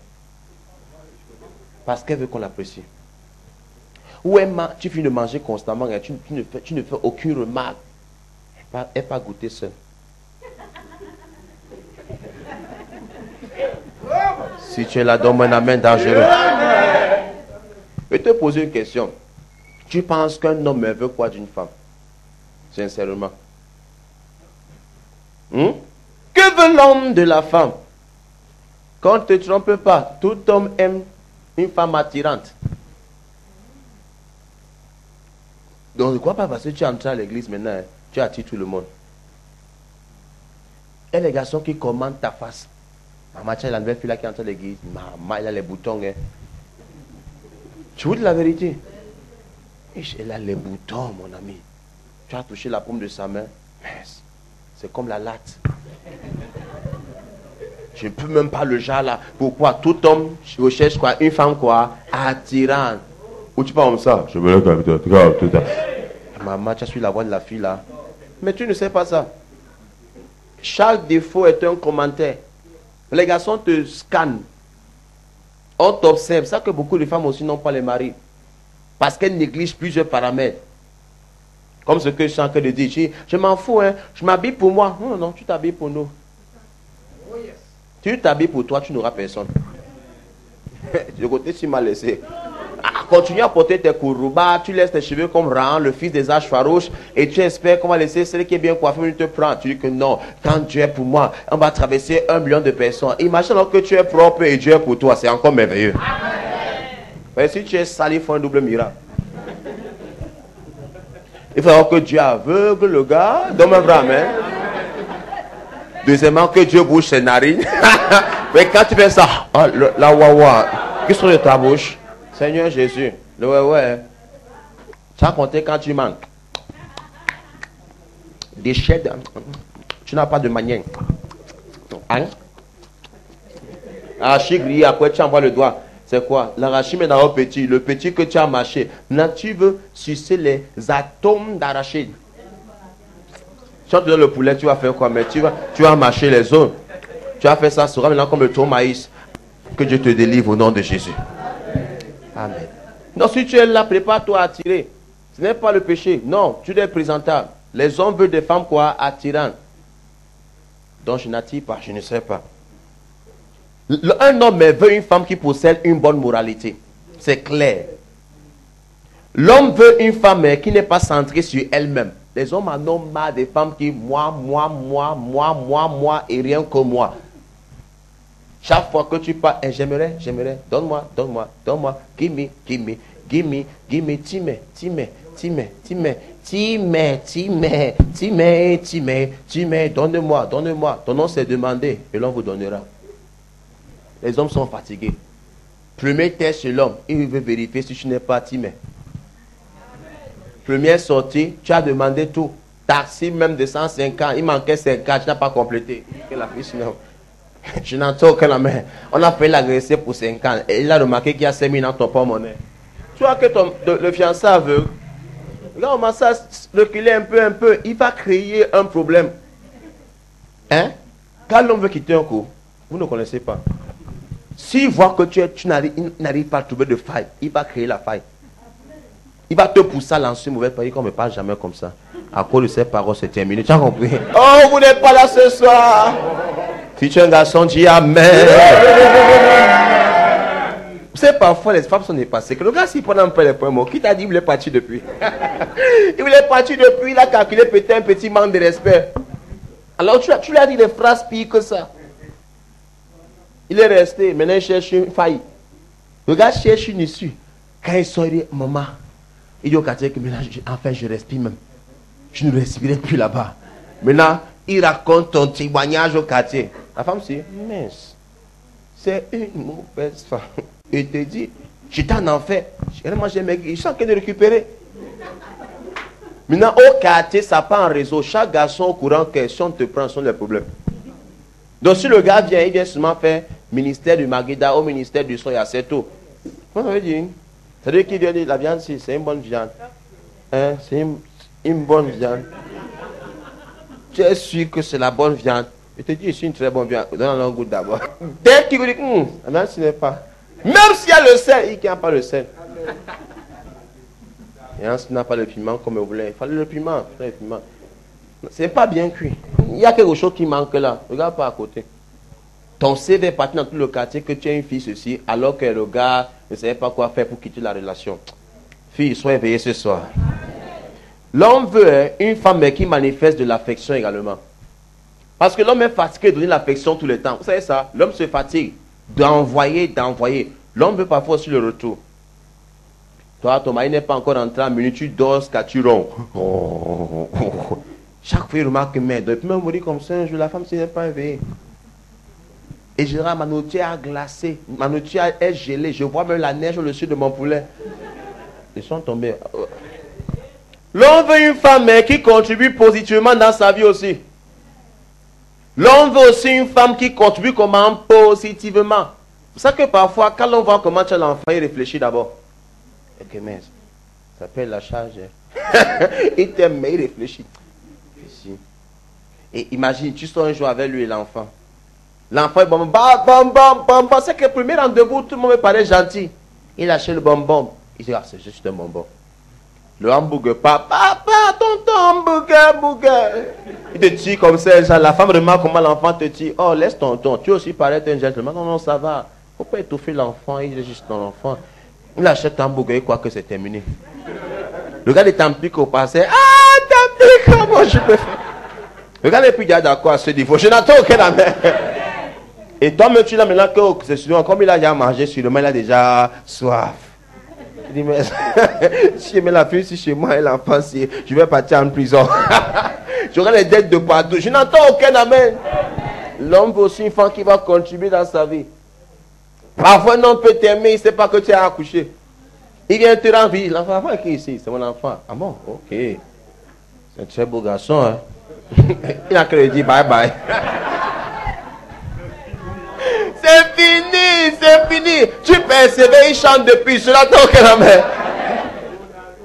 Parce qu'elle veut qu'on l'apprécie. Ou tu finis de manger constamment et tu ne fais aucune remarque. Elle n'est pas goûtée seule. Si tu es là, donne-moi un amen dangereux. Je vais te poser une question. Tu penses qu'un homme veut quoi d'une femme? Sincèrement. Que veut l'homme de la femme? Qu'on ne te trompe pas, tout homme aime une femme attirante. Donc ne crois pas parce que tu es entré à l'église maintenant, hein, tu attires tout le monde. Et les garçons qui commandent ta face. Maman, tu as la nouvelle fille là qui est entrée à l'église. Maman, elle a les boutons. Hein. Tu veux de la vérité? Elle a les boutons, mon ami. Tu as touché la paume de sa main. C'est comme la latte. Je ne peux même pas le genre là. Pourquoi? Tout homme recherche quoi? Une femme quoi? Attirante. Ou tu parles comme ça? Je me lève comme toi. Maman, tu as suivi la voix de la fille là. Mais tu ne sais pas ça. Chaque défaut est un commentaire. Les garçons te scannent. On t'observe. C'est ça que beaucoup de femmes aussi n'ont pas les maris. Parce qu'elles négligent plusieurs paramètres. Comme ce que je suis en train de dire. Je m'en fous, hein. Je m'habille pour moi. Non, non, tu t'habilles pour nous. Tu t'habilles pour toi, tu n'auras personne. De côté, tu m'as laissé. Continue à porter tes kourouba, tu laisses tes cheveux comme Rahan, le fils des âges farouches, et tu espères qu'on va laisser celui qui est bien coiffé, il te prend. Tu dis que non, quand Dieu est pour moi, on va traverser 1 million de personnes. Imagine alors que tu es propre et Dieu est pour toi, c'est encore merveilleux. Mais si tu es sale, il faut un double miracle. Il faut alors que Dieu aveugle le gars, donne un vrai amen. Deuxièmement, que Dieu bouge ses narines. Mais quand tu fais ça, oh, la wawa, qui sont de ta bouche? Seigneur Jésus, le ouais. Tu as compté quand tu manques. Des chèdes, tu n'as pas de manière. Hein? Arraché grillé, après tu envoies le doigt. C'est quoi? L'arraché met dans le petit que tu as mâché. Maintenant tu veux sucer les atomes d'arachide. Si on te donne le poulet, tu vas faire quoi? Mais tu vas mâcher les os. Tu vas faire ça, sera maintenant comme le ton maïs. Que Dieu te délivre au nom de Jésus. Amen. Non, si tu es là, prépare-toi à attirer. Ce n'est pas le péché. Non, tu es présentable. Les hommes veulent des femmes quoi? Attirantes. Donc je n'attire pas, je ne sais pas. Un homme veut une femme qui possède une bonne moralité. C'est clair. L'homme veut une femme qui n'est pas centrée sur elle-même. Les hommes en ont marre des femmes qui moi et rien que moi. Chaque fois que tu parles, j'aimerais, donne-moi, give me, time, donne-moi, ton nom c'est demandé et l'on vous donnera. Les hommes sont fatigués. Premier test chez l'homme, il veut vérifier si tu n'es pas timé. Première sortie, tu as demandé tout. taxi même de 150, il manquait 50, tu n'as pas complété. Que la fiche, non. Je n'entends aucun la main. On a fait l'agresser pour 50. Et il a remarqué qu'il y a 5 000 dans ton porte-monnaie. Tu vois que le fiancé aveugle, là on m'a ça reculer un peu, il va créer un problème. Hein? Quand l'homme veut quitter un coup, vous ne connaissez pas. S'il voit que tu n'arrives pas à trouver de faille, il va créer la faille. Il va te pousser à lancer une mauvaise parole qu'on ne me parle jamais comme ça. À cause de ces paroles, c'est terminé. Tu as compris? Oh, vous n'êtes pas là ce soir. Si tu es un garçon, dis amen. Vous savez, parfois, les femmes sont dépassées. Que le gars, s'il prend un peu les points mots, qui t'a dit qu'il est parti depuis? Il est parti depuis, il a calculé peut-être un petit manque de respect. Alors, tu lui as dit des phrases pires que ça. Il est resté, maintenant il cherche une faille. Le gars cherche une issue. Quand il sort, il dit, maman, il dit au quartier que maintenant, enfin, je respire même. Je ne respirais plus là-bas. Maintenant, il raconte ton témoignage au quartier. La femme se dit, mince, c'est une mauvaise femme. Il te dit, j'étais en enfer. Moi, j'ai maigri. Je suis en train de récupérer. Maintenant, au quartier, ça part en réseau. Chaque garçon au courant que si on te prend, ce sont les problèmes. Donc, si le gars vient, il vient seulement faire ministère du Maguida au ministère du Soya, c'est tout. Moi, ça veut dire, c'est-à-dire qu'il vient dire, la viande, c'est une bonne viande. Hein, c'est une bonne viande. Tu es sûr que c'est la bonne viande. Je te dis, c'est une très bonne viande. Donne-le un goût d'abord. Dès qu'il vous dit, la viande, ce n'est pas. Même s'il y a le sel, il n'y a pas le sel. Et hein, s'il n'a pas le piment comme vous voulez, il fallait le piment. C'est pas bien cuit. Il y a quelque chose qui manque là. Regarde pas à côté. Ton CV est parti dans tout le quartier que tu es une fille ceci, alors que le gars ne savait pas quoi faire pour quitter la relation. Fille, sois éveillée ce soir. L'homme veut une femme qui manifeste de l'affection également. Parce que l'homme est fatigué de donner l'affection tout le temps. Vous savez ça? L'homme se fatigue d'envoyer. L'homme veut parfois aussi le retour. Toi, ton mari n'est pas encore entré en minute, tu dors, tu ronds. Chaque fois, il remarque que, mais depuis même mourir comme ça, un jour, la femme ne s'est pas éveillée. Et je dirais, ma nourriture a glacé, ma nourriture est gelée. Je vois même la neige au-dessus de mon poulet. Ils sont tombés. L'homme veut une femme qui contribue positivement dans sa vie aussi. L'homme veut aussi une femme qui contribue comment positivement. C'est ça que parfois, quand l'on voit comment tu as l'enfant, il réfléchit d'abord. Ok, mais ça s'appelle la charge. Il t'aime, mais il réfléchit. Ici. Et imagine, tu sors un jour avec lui et l'enfant. L'enfant est bonbon. C'est que le premier rendez-vous, tout le monde me paraît gentil. Il achète le bonbon. Il dit, ah, c'est juste un bonbon. Le hamburger, papa, tonton, hamburger. Il te tue comme ça, la femme remarque comment l'enfant te tue. Oh, laisse tonton, tu aussi paraît un gentleman. Non, ça va. Faut pas étouffer l'enfant, il est juste ton enfant. Il achète un hamburger, il croit que c'est terminé. Le gars, il t'implique au passé. Ah, t'implique, comment je peux faire? Le gars, il est plus d'accord à ce niveau. Je n'entends aucun amen. Et toi-même, tu l'as maintenant que c'est souvent, comme il a déjà mangé, sûrement, il a déjà soif. Il dit, mais si je mets la fille chez moi et l'enfant, je vais partir en prison. J'aurai les dettes de partout. Je n'entends aucun amen. L'homme veut aussi une femme qui va contribuer dans sa vie. Parfois, un homme peut t'aimer, il ne sait pas que tu as accouché. Il vient te rendre vie. L'enfant qui est ici, c'est mon enfant. Ah bon? Ok. C'est un très beau garçon. Hein? Il a qu'à dire bye bye. C'est fini. Tu persévères, il chante depuis. Cela t'en aucun amen.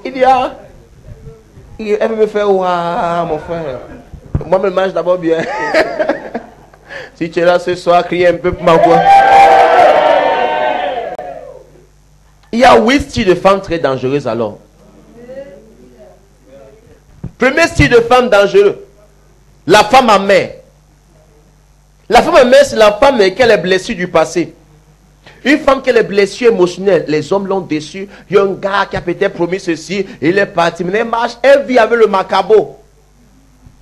Il dit, ah. Elle veut me faire, waouh, mon frère. Moi, je mange d'abord bien. Si tu es là ce soir, crie un peu pour ma voix. Il y a 8 styles de femmes très dangereuses alors. Premier style de femme dangereux. La femme amère. La femme amère, c'est la femme qui a les blessures du passé. Une femme qui a les blessures émotionnelles. Les hommes l'ont déçu. Il y a un gars qui a peut-être promis ceci. Il est parti. Mais elle marche. Elle vit avec le macabo.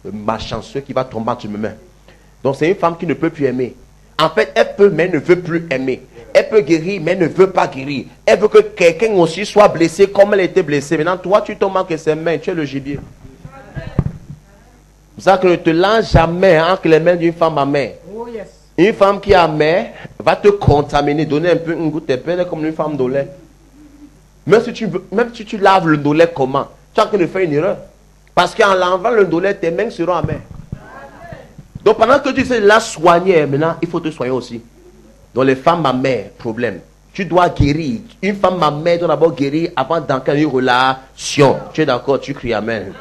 Le malchanceux qui va tomber entre mes mains. Donc c'est une femme qui ne peut plus aimer. En fait, elle peut, mais ne veut plus aimer. Elle peut guérir, mais ne veut pas guérir. Elle veut que quelqu'un aussi soit blessé comme elle était blessée. Maintenant, toi, tu tombes entre ses mains. Tu es le gibier. C'est ça que ne te lance jamais entre les mains d'une femme amère. Oh yes. Une femme qui est amère va te contaminer, donner un peu une goutte de peine comme une femme d'olé. Même si tu laves le dolé comment? Tu es en train de faire une erreur. Parce qu'en l'enlevant le douleur, tes mains seront amères. Donc pendant que tu sais la soigner, maintenant, il faut te soigner aussi. Donc les femmes mammaires, problème. Tu dois guérir. Une femme mammaire doit d'abord guérir avant d'entrer une relation. Tu es d'accord? Tu cries amen.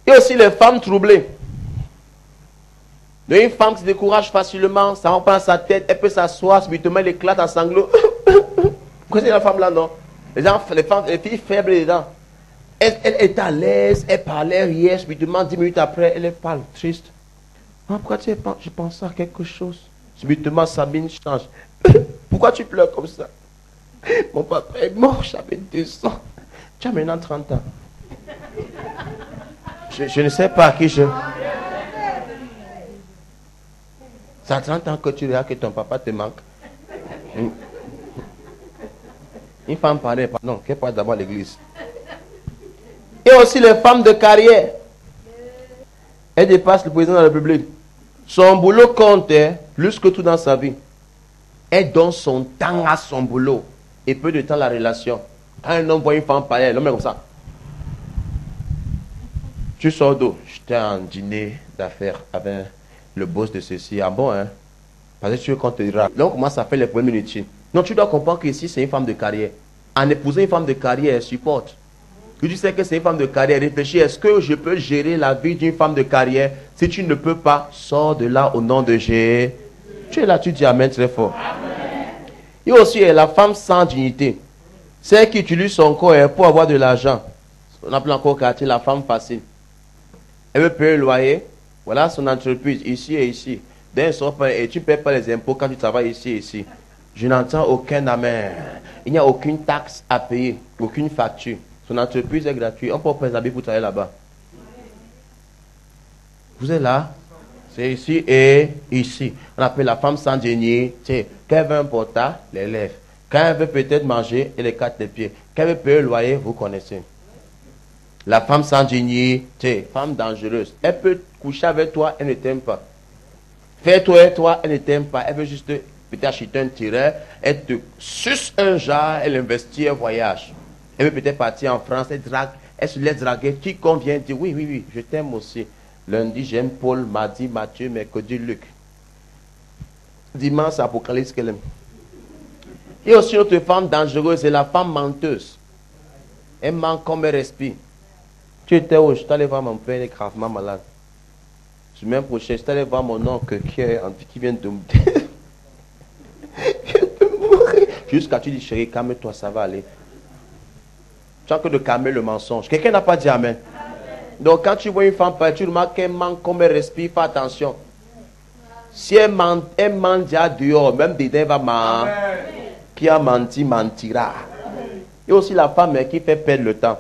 Et aussi les femmes troublées. Donc une femme qui se décourage facilement, ça va prendre sa tête, elle peut s'asseoir, subitement elle éclate en sanglots. Pourquoi c'est la femme là, non? Les filles faibles dedans. Elle est à l'aise, elle parlait, riait, subitement 10 minutes après, elle parle triste. Ah, pourquoi tu penses? Je pense à quelque chose. Subitement, Sabine change. Pourquoi tu pleures comme ça? Mon papa est mort, j'avais 2 ans. Tu as maintenant 30 ans. Je ne sais pas à qui je... Ça a 30 ans que tu regardes que ton papa te manque. Une femme parlait, pardon, qu'elle passe d'abord à l'église. Et aussi les femmes de carrière. Elle dépasse le président de la République. Son boulot compte plus que tout dans sa vie. Elle donne son temps à son boulot et peu de temps à la relation. Quand un homme voit une femme parler, l'homme est comme ça. Tu sors d'où? J'étais en dîner d'affaires avec le boss de ceci. Ah bon, hein? Parce que tu veux qu'on te dira. Là, on commence à faire les premières minutes. Non, tu dois comprendre qu'ici, c'est une femme de carrière. En épousant une femme de carrière, elle supporte. Tu sais que c'est une femme de carrière, réfléchis, est-ce que je peux gérer la vie d'une femme de carrière? Si tu ne peux pas, sors de là au nom de Jésus. Tu es là, tu dis amen très fort. Amen. Et aussi, la femme sans dignité. Celle qui utilise son corps pour avoir de l'argent. On appelle encore quartier la femme facile. Elle veut payer le loyer. Voilà son entreprise, ici et ici. Et tu ne paies pas les impôts quand tu travailles ici et ici. Je n'entends aucun amen. Il n'y a aucune taxe à payer, aucune facture. Son entreprise est gratuite. On peut pas les habits pour travailler là-bas. Vous êtes là? C'est ici et ici. On appelle la femme sans dignité. Quand elle veut un portable, les lèvres. Quand elle veut peut-être manger, elle écarte les pieds. Quand elle veut payer le loyer, vous connaissez. La femme sans dignité, femme dangereuse. Elle peut coucher avec toi, elle ne t'aime pas. Faire toi, elle ne t'aime pas. Elle veut juste peut-être acheter un tireur. Elle te suce un jar, elle investit un voyage. Elle veut peut-être partir en France, elle se laisse draguer. Qui convient dire oui, je t'aime aussi. Lundi, j'aime Paul, mardi, Matthieu, mercredi, Luc. Dimanche, Apocalypse qu'elle aime. Et aussi notre femme dangereuse, c'est la femme menteuse. Elle ment comme elle respire. Tu étais où? Je suis allé voir mon père, il est gravement malade. Semaine prochaine, je suis allé voir mon oncle qui vient de mourir. Jusqu'à tu dis, chérie, calme-toi, ça va aller. Tu as que de calmer le mensonge. Quelqu'un n'a pas dit amen. Donc quand tu vois une femme parler, tu remarques qu'elle ment comme elle respire, fais attention. Si elle ment déjà dehors, même dedans elle va mentir. Qui a menti, mentira. Et aussi la femme qui fait perdre le temps.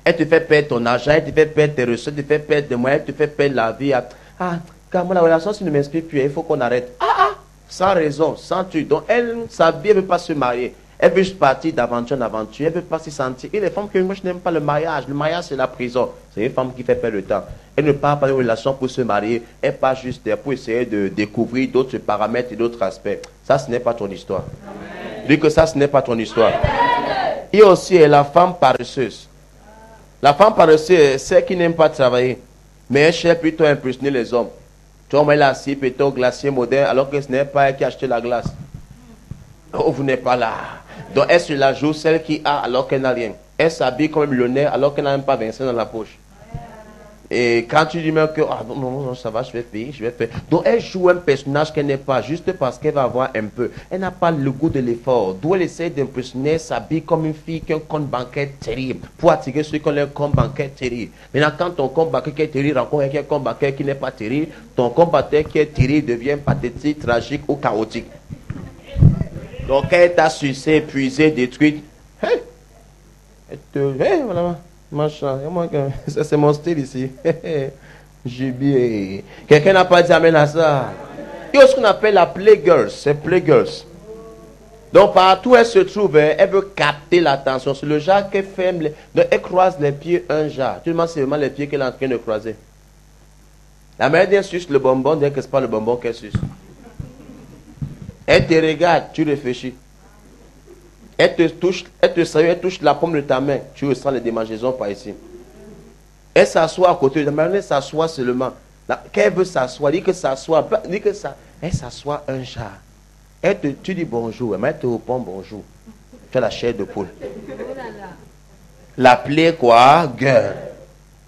Elle te fait perdre ton argent, elle te fait perdre tes recettes, elle te fait perdre des moyens, elle te fait perdre la vie. Ah, car la relation, si ne m'inspire plus, il faut qu'on arrête. Sans raison, sans truc. Donc elle, sa vie, elle ne veut pas se marier. Elle veut juste partir d'aventure en aventure. Elle ne veut pas se sentir. Et les femmes que moi je n'aime pas le mariage. Le mariage, c'est la prison. C'est une femme qui fait perdre le temps. Elle ne part pas de relation pour se marier. Elle part juste pour essayer de découvrir d'autres paramètres et d'autres aspects. Ça, ce n'est pas ton histoire. Dis que ça, ce n'est pas ton histoire. Et aussi, la femme paresseuse. La femme paresseuse, c'est celle qui n'aime pas travailler. Mais elle cherche plutôt à impressionner les hommes. Tu vois, elle a assis plutôt au glacier moderne, alors que ce n'est pas elle qui a acheté la glace. Oh, vous n'êtes pas là. Donc elle se la joue celle qui a alors qu'elle n'a rien. Elle s'habille comme un millionnaire alors qu'elle n'a même pas 25 dans la poche. Et quand tu dis même que non, ça va, je vais faire. Donc elle joue un personnage qu'elle n'est pas, juste parce qu'elle va avoir un peu. Elle n'a pas le goût de l'effort. D'où elle essaie d'impressionner, elle s'habille comme une fille qui a un compte bancaire terrible. Pour attirer ceux qui ont un compte bancaire terrible. Maintenant, quand ton compte bancaire qui est terrible rencontre un compte bancaire qui n'est pas terrible, ton compte bancaire qui est terrible devient pathétique, tragique ou chaotique. Donc elle t'a sucé, épuisé, détruite. Voilà, machin. Ça c'est mon style ici. Jubilé. Quelqu'un n'a pas dit amen à ça. Il y a ce qu'on appelle la playgirl. C'est playgirls. Donc partout où elle se trouve, elle veut capter l'attention. C'est le genre qu'elle fait. Donc elle croise les pieds un genre. Tu demandes c'est vraiment les pieds qu'elle est en train de croiser. La mère d'elle suce le bonbon, dès que ce n'est pas le bonbon qu'elle suce. Elle te regarde, tu réfléchis. Elle te salue, elle touche la paume de ta main. Tu ressens les démangeaisons par ici. Elle s'assoit à côté de toi. Elle s'assoit seulement. Quand elle veut s'asseoir, dit que s'assoit. Elle s'assoit un genre. Tu dis bonjour. Mais elle te répond bonjour. Tu as la chair de poule. L'appeler quoi? Girl.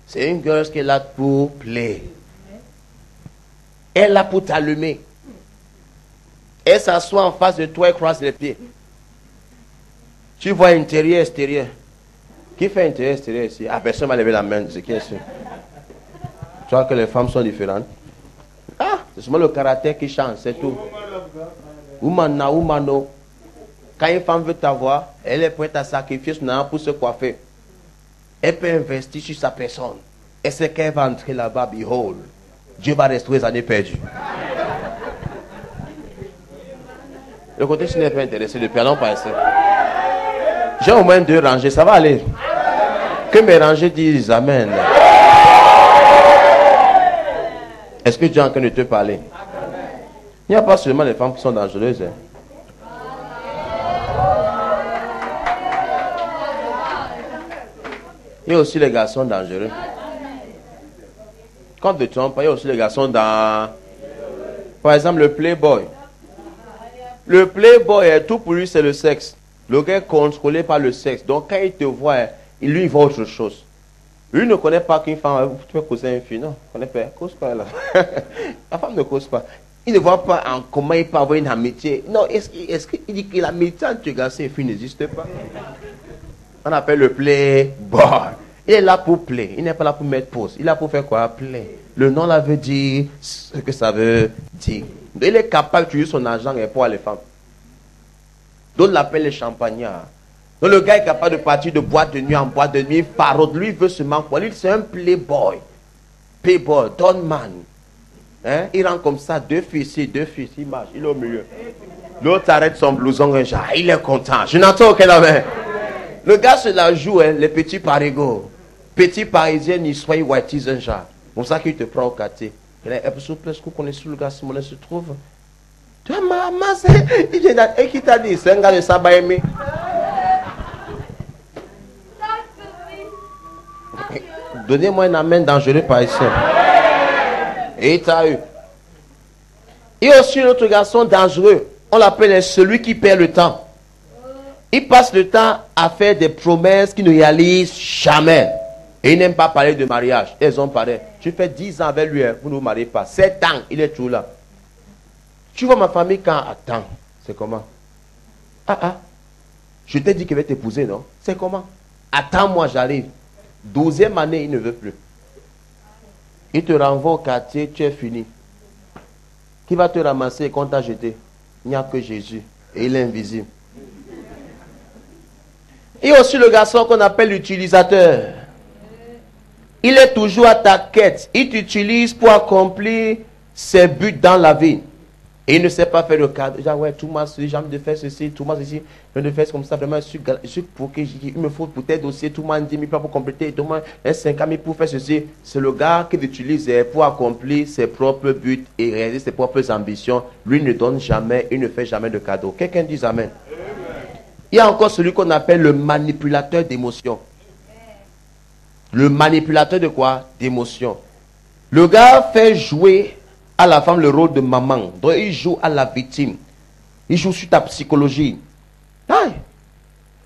C'est une girl qui est là pour play. Elle est là pour t'allumer. Elle s'assoit en face de toi et croise les pieds. Tu vois intérieur, extérieur. Qui fait intérieur, extérieur ici? Ah, personne m'a levé la main, c'est qui est sûr. Tu vois que les femmes sont différentes. Ah, c'est seulement le caractère qui change, c'est tout. Oumana, oumano. Quand une femme veut t'avoir, elle est prête à sacrifier son âme pour se coiffer. Elle peut investir sur sa personne. Et c'est qu'elle va entrer là-bas, behold. Dieu va restaurer les années perdues. Le côté qui n'est pas intéressé, le piano pas ici. J'ai au moins 2 rangées, ça va aller. Que mes rangées disent Amen. Est-ce que Dieu est en train de te parler? Il n'y a pas seulement les femmes qui sont dangereuses. Il y a aussi les garçons dangereux. Quand tu te trompes, il y a aussi les garçons dans... Par exemple, le playboy. Le playboy, tout pour lui, c'est le sexe. Le gars est contrôlé par le sexe. Donc, quand il te voit, lui, il voit autre chose. Lui ne connaît pas qu'une femme... Tu peux causer une fille, non? Il ne connaît pas. Cause pas, là. La femme ne cause pas. Il ne voit pas en comment il peut avoir une amitié. Non, est-ce qu'il dit que l'amitié entre garçons et filles n'existe pas? On appelle le playboy. Il est là pour play. Il n'est pas là pour mettre pause. Il est là pour faire quoi? Play. Le nom là veut dire ce que ça veut dire. Il est capable d'utiliser son argent pour les femmes. D'autres l'appellent les champagnards. Donc le gars est capable de partir de boîte de nuit en boîte de nuit. Farod, lui veut se manquer. Lui c'est un playboy. Playboy, don man. Hein? Il rentre comme ça, 2 filles ici, 2 filles ici, il marche, il est au milieu. L'autre arrête son blouson, un genre, il est content. Je n'entends aucun homme. Le gars se la joue, hein, les petits parigots. Petits parisiens, ils soient whiteys un genre. C'est pour ça qu'il te prend au quartier. Il est souple, est-ce que vous connaissez le gars, si mon se trouve? Tu vois, maman, et qui t'a dit, c'est un gars de Sabaïmé. Donnez-moi un amen dangereux par ici. Et il t'a eu. Il y a aussi un autre garçon dangereux. On l'appelle celui qui perd le temps. Il passe le temps à faire des promesses qu'il ne réalise jamais. Et il n'aime pas parler de mariage. Elles ont parlé. Tu fais 10 ans avec lui, hein, vous ne vous mariez pas. 7 ans, il est toujours là. Tu vois ma famille quand... Attends, c'est comment? Je t'ai dit qu'il va t'épouser, non? C'est comment? Attends-moi, j'arrive. 12e année, il ne veut plus. Il te renvoie au quartier, tu es fini. Qui va te ramasser quand t'as jeté? Il n'y a que Jésus. Et il est invisible. Il y a aussi le garçon qu'on appelle l'utilisateur. Il est toujours à ta quête. Il t'utilise pour accomplir ses buts dans la vie. Et il ne sait pas faire le cadre. Genre, ouais, tout le monde, j'ai envie de faire ceci, tout le monde ceci, je de faire comme ça, vraiment, je suis pour que il me faut peut-être dossier, tout le monde 10 000 pour compléter, tout le monde 5 000 pour faire ceci. C'est le gars qui l'utilise pour accomplir ses propres buts et réaliser ses propres ambitions. Lui ne donne jamais, il ne fait jamais de cadeau. Quelqu'un dit Amen. Il y a encore celui qu'on appelle le manipulateur d'émotions. Le manipulateur de quoi? D'émotions. Le gars fait jouer à la femme le rôle de maman. Donc il joue à la victime. Il joue sur ta psychologie. Aïe.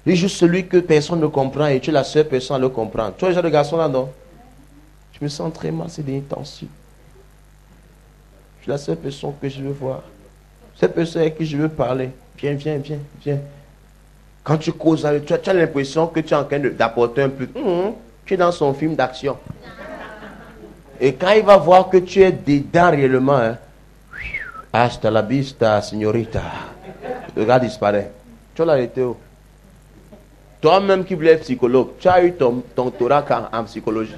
Il joue celui que personne ne comprend et tu es la seule personne à le comprendre. Tu vois le genre de garçon là, non? Je me sens très mal ces derniers temps-ci. Je suis la seule personne que je veux voir. Cette personne avec qui je veux parler. Viens, viens, viens, viens. Quand tu causes avec toi, tu as l'impression que tu es en train d'apporter un peu. Tu es dans son film d'action. Et quand il va voir que tu es dedans réellement, hein, hasta la vista, signorita. Le gars disparaît. Tu l'as été où? Toi-même qui voulais être psychologue, tu as eu ton doctorat en psychologie.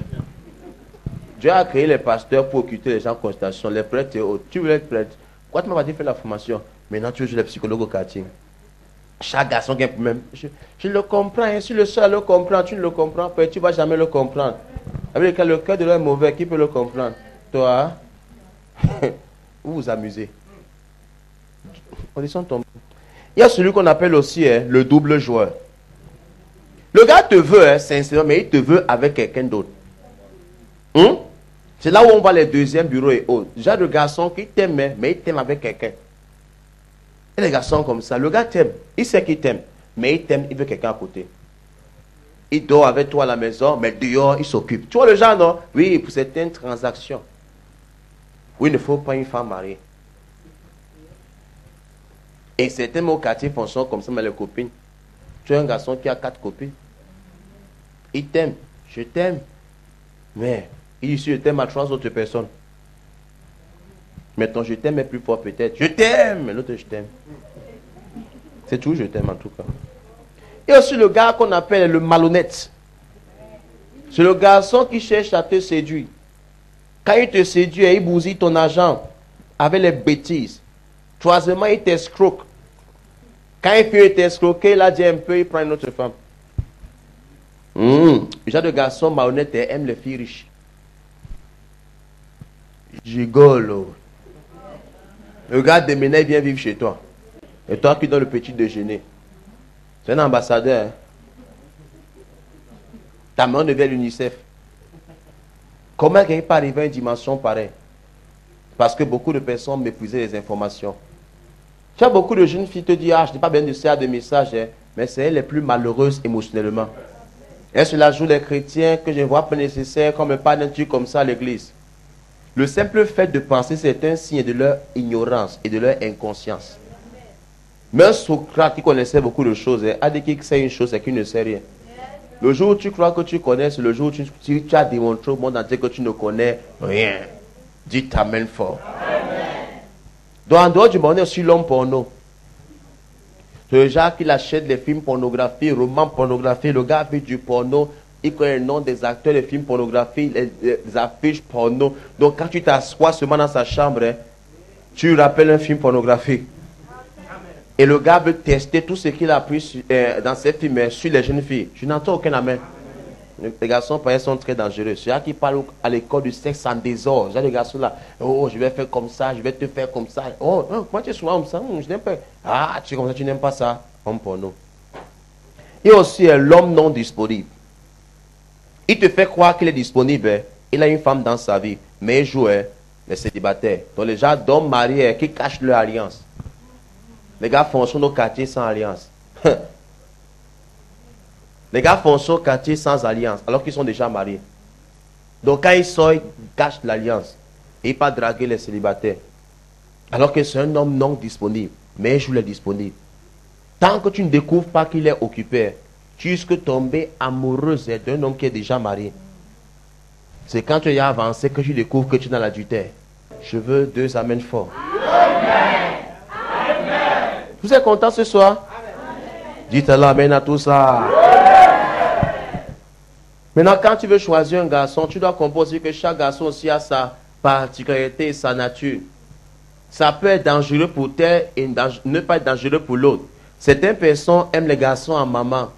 Dieu a créé les pasteurs pour occulter les gens en constatation, les prêtres et autres. Tu voulais être prêtre. Pourquoi tu m'as pas dit faire la formation? Maintenant tu veux les psychologues au quartier. Chaque garçon qui a un problème. Je le comprends. Je suis le seul à le comprendre. Tu ne le comprends pas. Tu ne vas jamais le comprendre. Avec le cœur de l'homme est mauvais. Qui peut le comprendre? Toi, vous vous amusez. On descend ton... Il y a celui qu'on appelle aussi le double joueur. Le gars te veut, sincèrement, mais il te veut avec quelqu'un d'autre. C'est là où on voit les deuxièmes bureaux et autres. Déjà, le garçon qui t'aime, mais il t'aime avec quelqu'un. Et les garçons comme ça, le gars t'aime, il sait qu'il t'aime, mais il t'aime, il veut quelqu'un à côté. Il dort avec toi à la maison, mais dehors, il s'occupe. Tu vois le genre, non? Oui, pour certaines transactions. Oui, il ne faut pas une femme mariée. Et certains mots quartiers fonctionnent comme ça, mais les copines. Tu as un garçon qui a 4 copines. Il t'aime, je t'aime. Mais il dit, je t'aime à 3 autres personnes. Maintenant, je t'aime est plus fort peut-être. Je t'aime, mais l'autre, je t'aime. C'est tout, je t'aime en tout cas. Et aussi le gars qu'on appelle le malhonnête. C'est le garçon qui cherche à te séduire. Quand il te séduit, il bousille ton argent avec les bêtises. Troisièmement, il t'escroque. Quand il fait t'escroquer, il a dit un peu, il prend une autre femme. Le genre de garçon malhonnête aime les filles riches. Gigolo. Le gars déménage, il vient vivre chez toi. Et toi qui donnes le petit déjeuner. C'est un ambassadeur. Hein? Ta main devient l'UNICEF. Comment quelqu'un peut arriver à une dimension pareille? Parce que beaucoup de personnes méprisaient les informations. Tu as beaucoup de jeunes filles qui te disent, je n'ai pas besoin de faire de messages, hein, mais c'est elles les plus malheureuses émotionnellement. Et cela joue les chrétiens que je ne vois pas nécessaire comme pas d'un truc comme ça à l'église. Le simple fait de penser, c'est un signe de leur ignorance et de leur inconscience. Mais un Socrate qui connaissait beaucoup de choses, a dit qu'il sait une chose et qu'il ne sait rien. Le jour où tu crois que tu connais, c'est le jour où tu as démontré au monde entier que tu ne connais rien. Dis amen fort. Amen. Donc en dehors du monde, il y a aussi l'homme porno. C'est le genre qui achète les films pornographiques, romans pornographiques. Le gars fait du porno, il connaît le nom des acteurs des films pornographiques, les affiches porno. Donc quand tu t'assois seulement dans sa chambre, tu rappelles un film pornographique. Et le gars veut tester tout ce qu'il a appris dans ses films sur les jeunes filles. Je n'entends aucun amen. Les garçons, par exemple, sont très dangereux. Ceux qui parlent à l'école du sexe en désordre. J'ai des garçons là. Oh, je vais faire comme ça, je vais te faire comme ça. Oh, comment tu es souvent comme ça? Je n'aime pas. Ah, tu es comme ça, tu n'aimes pas ça. Homme porno. Il y a aussi l'homme non disponible. Il te fait croire qu'il est disponible. Il a une femme dans sa vie. Mais il joue les célibataires. Donc les gens d'hommes mariés qui cachent leur alliance. Les gars fonctionnent au quartier sans alliance. Les gars fonctionnent au quartier sans alliance, alors qu'ils sont déjà mariés. Donc quand ils sortent, ils cachent l'alliance. Et ils partent draguer les célibataires. Alors que c'est un homme non disponible. Mais il joue les disponibles. Tant que tu ne découvres pas qu'il est occupé, tu risques tomber amoureuse d'un homme qui est déjà marié. C'est quand tu as avancé que tu découvres que tu es dans l'adultère. Je veux 2 amens forts. Vous êtes content ce soir? Dites amen à tout ça. Maintenant, quand tu veux choisir un garçon, tu dois comprendre que chaque garçon aussi a sa particularité et sa nature. Ça peut être dangereux pour tel et ne pas être dangereux pour l'autre. Certaines personnes aiment les garçons en maman.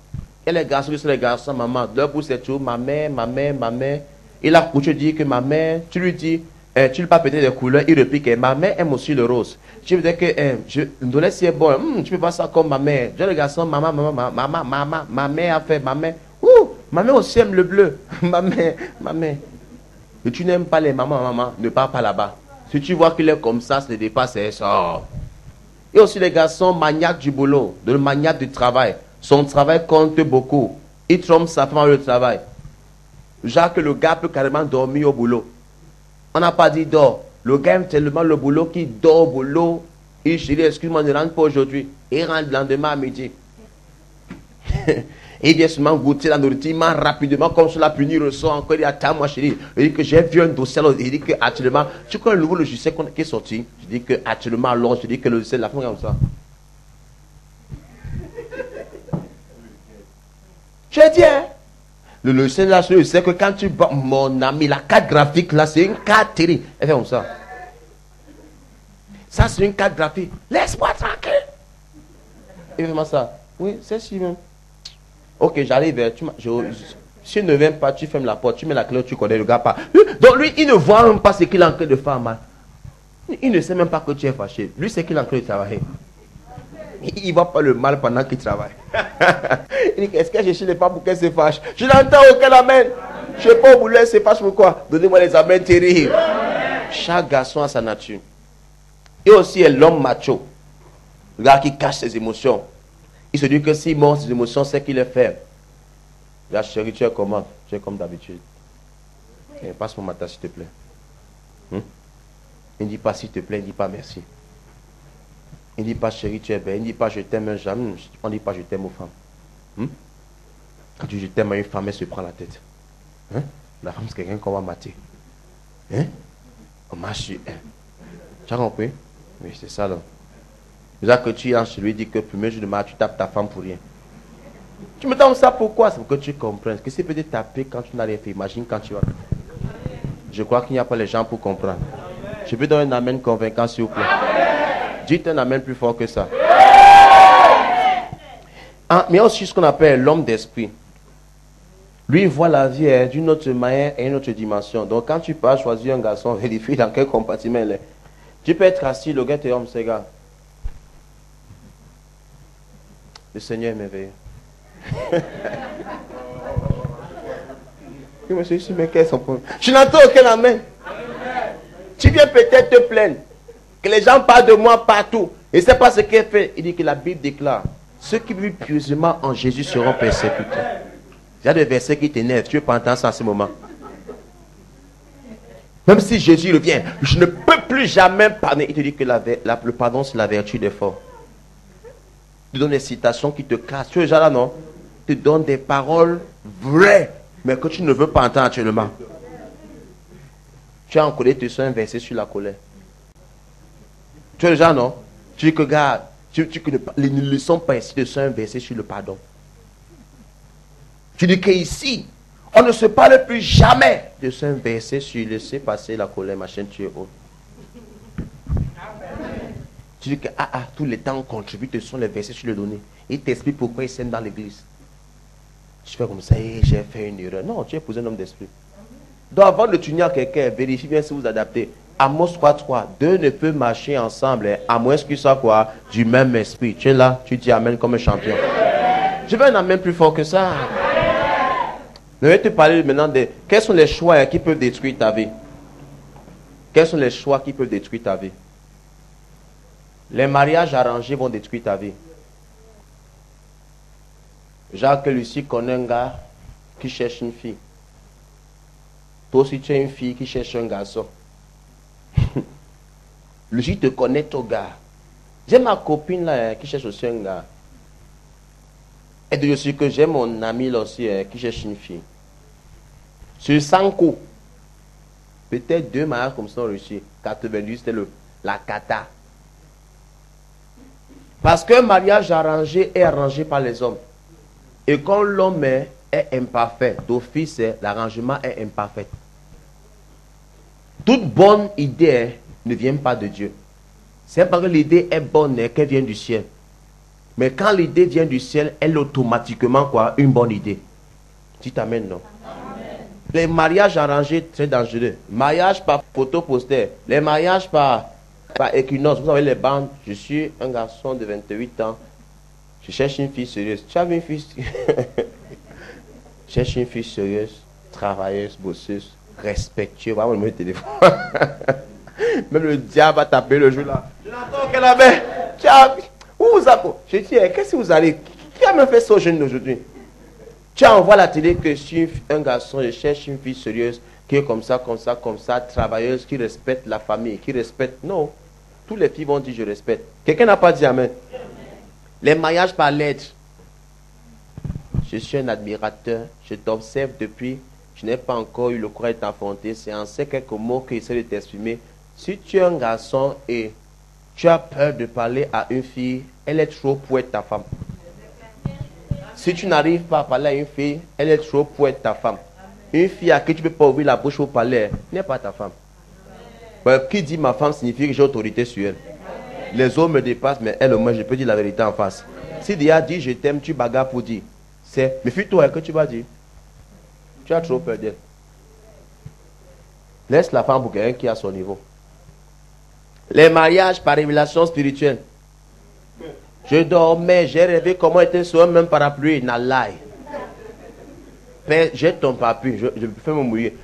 Et les garçons qui sont les garçons en maman. Leur pour c'est toujours ma mère, ma mère, ma mère. Il a pour te dire que ma mère, tu lui dis, tu lui pas peut-être des couleurs, il réplique, ma mère aime aussi le rose. Tu veux dire que, je laisse si est bon, tu peux pas ça comme ma mère. J'ai le garçon, maman, ma mère a fait, ma mère aussi aime le bleu. ma mère. Et tu n'aimes pas les mamans, ne pars pas là-bas. Si tu vois qu'il est comme ça, c'est dépasse ça. Et aussi les garçons maniaques du boulot, le maniaque du travail. Son travail compte beaucoup. Il trompe sa femme au travail. Jacques, le gars peut carrément dormir au boulot. On n'a pas dit dort. Le gars aime tellement le boulot qu'il dort au boulot. Il dit, excuse-moi, ne rentre pas aujourd'hui. Il rentre le lendemain à midi. Il vient seulement goûter la nourriture, rapidement, comme cela punir ressort encore. Il dit, attends, moi chérie. Il dit que j'ai vu un dossier. Alors, il dit que actuellement, tu connais le nouveau logiciel qui est sorti. Je dis que actuellement, alors, je dis que le logiciel, la femme comme ça. Je dis, le logiciel là, je sais que quand tu vois mon ami, la carte graphique là, c'est une carte terrible. Elle fait comme ça. Ça, c'est une carte graphique. Laisse-moi tranquille. Il fait moi ça. Oui, c'est si même. Ok, j'arrive. Si il ne vient pas, tu fermes la porte, tu mets la clé, tu connais le gars pas. Donc lui, il ne voit même pas ce qu'il est en train de faire mal. Il ne sait même pas que tu es fâché. Lui, c'est qu'il est en train de travailler. Il ne voit pas le mal pendant qu'il travaille. Il dit, est-ce que je cherche les femmes pour qu'elles se fâchent? Je n'entends aucun amen. Je ne sais pas où elles se fâchent pourquoi. Donnez-moi les amens terribles. Chaque garçon a sa nature. Et aussi l'homme macho. Le gars qui cache ses émotions. Il se dit que s'il montre ses émotions, c'est qu'il est faible. La chérie, tu es comment? Tu es comme d'habitude. Passe mon matin, s'il te plaît. Il ne dit pas s'il te plaît, il ne dit pas merci. Il ne dit pas chérie, tu es belle. Il ne dit pas je t'aime, jamais. On ne dit pas je t'aime aux femmes. Quand tu dis je t'aime à une femme, elle se prend la tête. La femme, c'est quelqu'un qu'on va mater. On marche sur elle. Tu as compris? Oui, c'est ça là. C'est ça que tu es chez lui, dit que le premier jour de mariage, tu tapes ta femme pour rien. Tu me donnes ça pourquoi? C'est pour que tu comprennes. Que c'est peut-être taper quand tu n'as rien fait. Imagine quand tu vas. Je crois qu'il n'y a pas les gens pour comprendre. Je peux donner un amen convaincant, s'il vous plaît. Dites un amen plus fort que ça. Mais il y a aussi ce qu'on appelle l'homme d'esprit. Lui, il voit la vie d'une autre manière et une autre dimension. Donc, quand tu pars choisir un garçon, vérifie dans quel compartiment il est. Tu peux être assis, le gars te dit, c'est gars. Le Seigneur est merveilleux. Je me suis dit, mais quel est son problème? Je n'entends aucun amen. Tu viens peut-être te plaindre que les gens parlent de moi partout. Et c'est pas ce qu'il fait. Il dit que la Bible déclare, ceux qui vivent pieusement en Jésus seront persécutés. Il y a des versets qui t'énervent. Tu ne veux pas entendre ça en ce moment. Même si Jésus revient, je ne peux plus jamais pardonner. Il te dit que le pardon, c'est la vertu des forts. Il te donne des citations qui te cassent. Tu es déjà là, non? Il te donne des paroles vraies, mais que tu ne veux pas entendre actuellement. Tu as en colère, tu sens un verset sur la colère. Tu es déjà, non? Tu dis que, gars, les leçons pas ici, tu sens un verset sur le pardon. Tu dis qu'ici, on ne se parle plus jamais de ce verset sur laisser passer la colère, machin, tu es haut. Tu dis que tous les temps on contribue, ce sont les versets sur le donné. Il t'explique pourquoi ils s'aiment dans l'église. Tu fais comme ça, j'ai fait une erreur. Non, tu es posé un homme d'esprit. Donc avant de t'unir à quelqu'un, vérifie bien si vous adaptez. Amos 3.3, deux ne peuvent marcher ensemble, à moins qu'ils soient quoi? Du même esprit. Tu es là, tu dis amen comme un champion. Je veux un amen plus fort que ça. Je vais te parler maintenant de quels sont les choix qui peuvent détruire ta vie. Quels sont les choix qui peuvent détruire ta vie? Les mariages arrangés vont détruire ta vie. Jacques Lucie connaît un gars qui cherche une fille. Toi aussi tu es une fille qui cherche un garçon. Lucie te connaît ton gars. J'ai ma copine là qui cherche aussi un gars. Et je suis que j'ai mon ami là aussi qui cherche une fille. Sur 100 coups, peut-être 2 mariages comme ça ont réussi. 90 c'était la cata. Parce qu'un mariage arrangé est arrangé par les hommes. Et quand l'homme est imparfait, d'office, l'arrangement est imparfait. Toute bonne idée ne vient pas de Dieu. C'est parce que l'idée est bonne qu'elle vient du ciel. Mais quand l'idée vient du ciel, elle est automatiquement quoi? Une bonne idée. Tu t'amènes, non? Amen. Les mariages arrangés, très dangereux. Mariage par photo-poster. Les mariages par équinoxe. Vous savez les bandes. Je suis un garçon de 28 ans. Je cherche une fille sérieuse. Tu as vu une fille? Je cherche une fille sérieuse, travailleuse, bosseuse, respectueuse. Va me téléphone. Même le diable va taper le jour là. Je n'entends qu'elle avait. Où vous avez? Je dis, qu'est-ce que vous allez? Qui a me fait ça au jeune d'aujourd'hui? Tu envoies la télé que je suis un garçon, je cherche une fille sérieuse, qui est comme ça, travailleuse, qui respecte la famille, qui respecte. Non. Tous les filles vont dire je respecte. Quelqu'un n'a pas dit amen. Les mariages par lettres. Je suis un admirateur, je t'observe depuis, je n'ai pas encore eu le courage de t'affronter. C'est en ces quelques mots que j'essaie de t'exprimer. Si tu es un garçon et tu as peur de parler à une fille, elle est trop pour être ta femme. Si tu n'arrives pas à parler à une fille, elle est trop pour être ta femme. Une fille à qui tu ne peux pas ouvrir la bouche pour parler, n'est pas ta femme. Qui dit ma femme signifie que j'ai autorité sur elle. Les hommes me dépassent, mais elle au moins je peux dire la vérité en face. Si Dia dit je t'aime, tu bagarres pour dire. C'est, méfie-toi, que tu vas dire. Tu as trop peur d'elle. Laisse la femme pour quelqu'un qui est à son niveau. Les mariages par révélation spirituelle. Je dormais, j'ai rêvé comment était sur un même parapluie. Nalai. Père, jette ton parapluie, je fais me mouiller.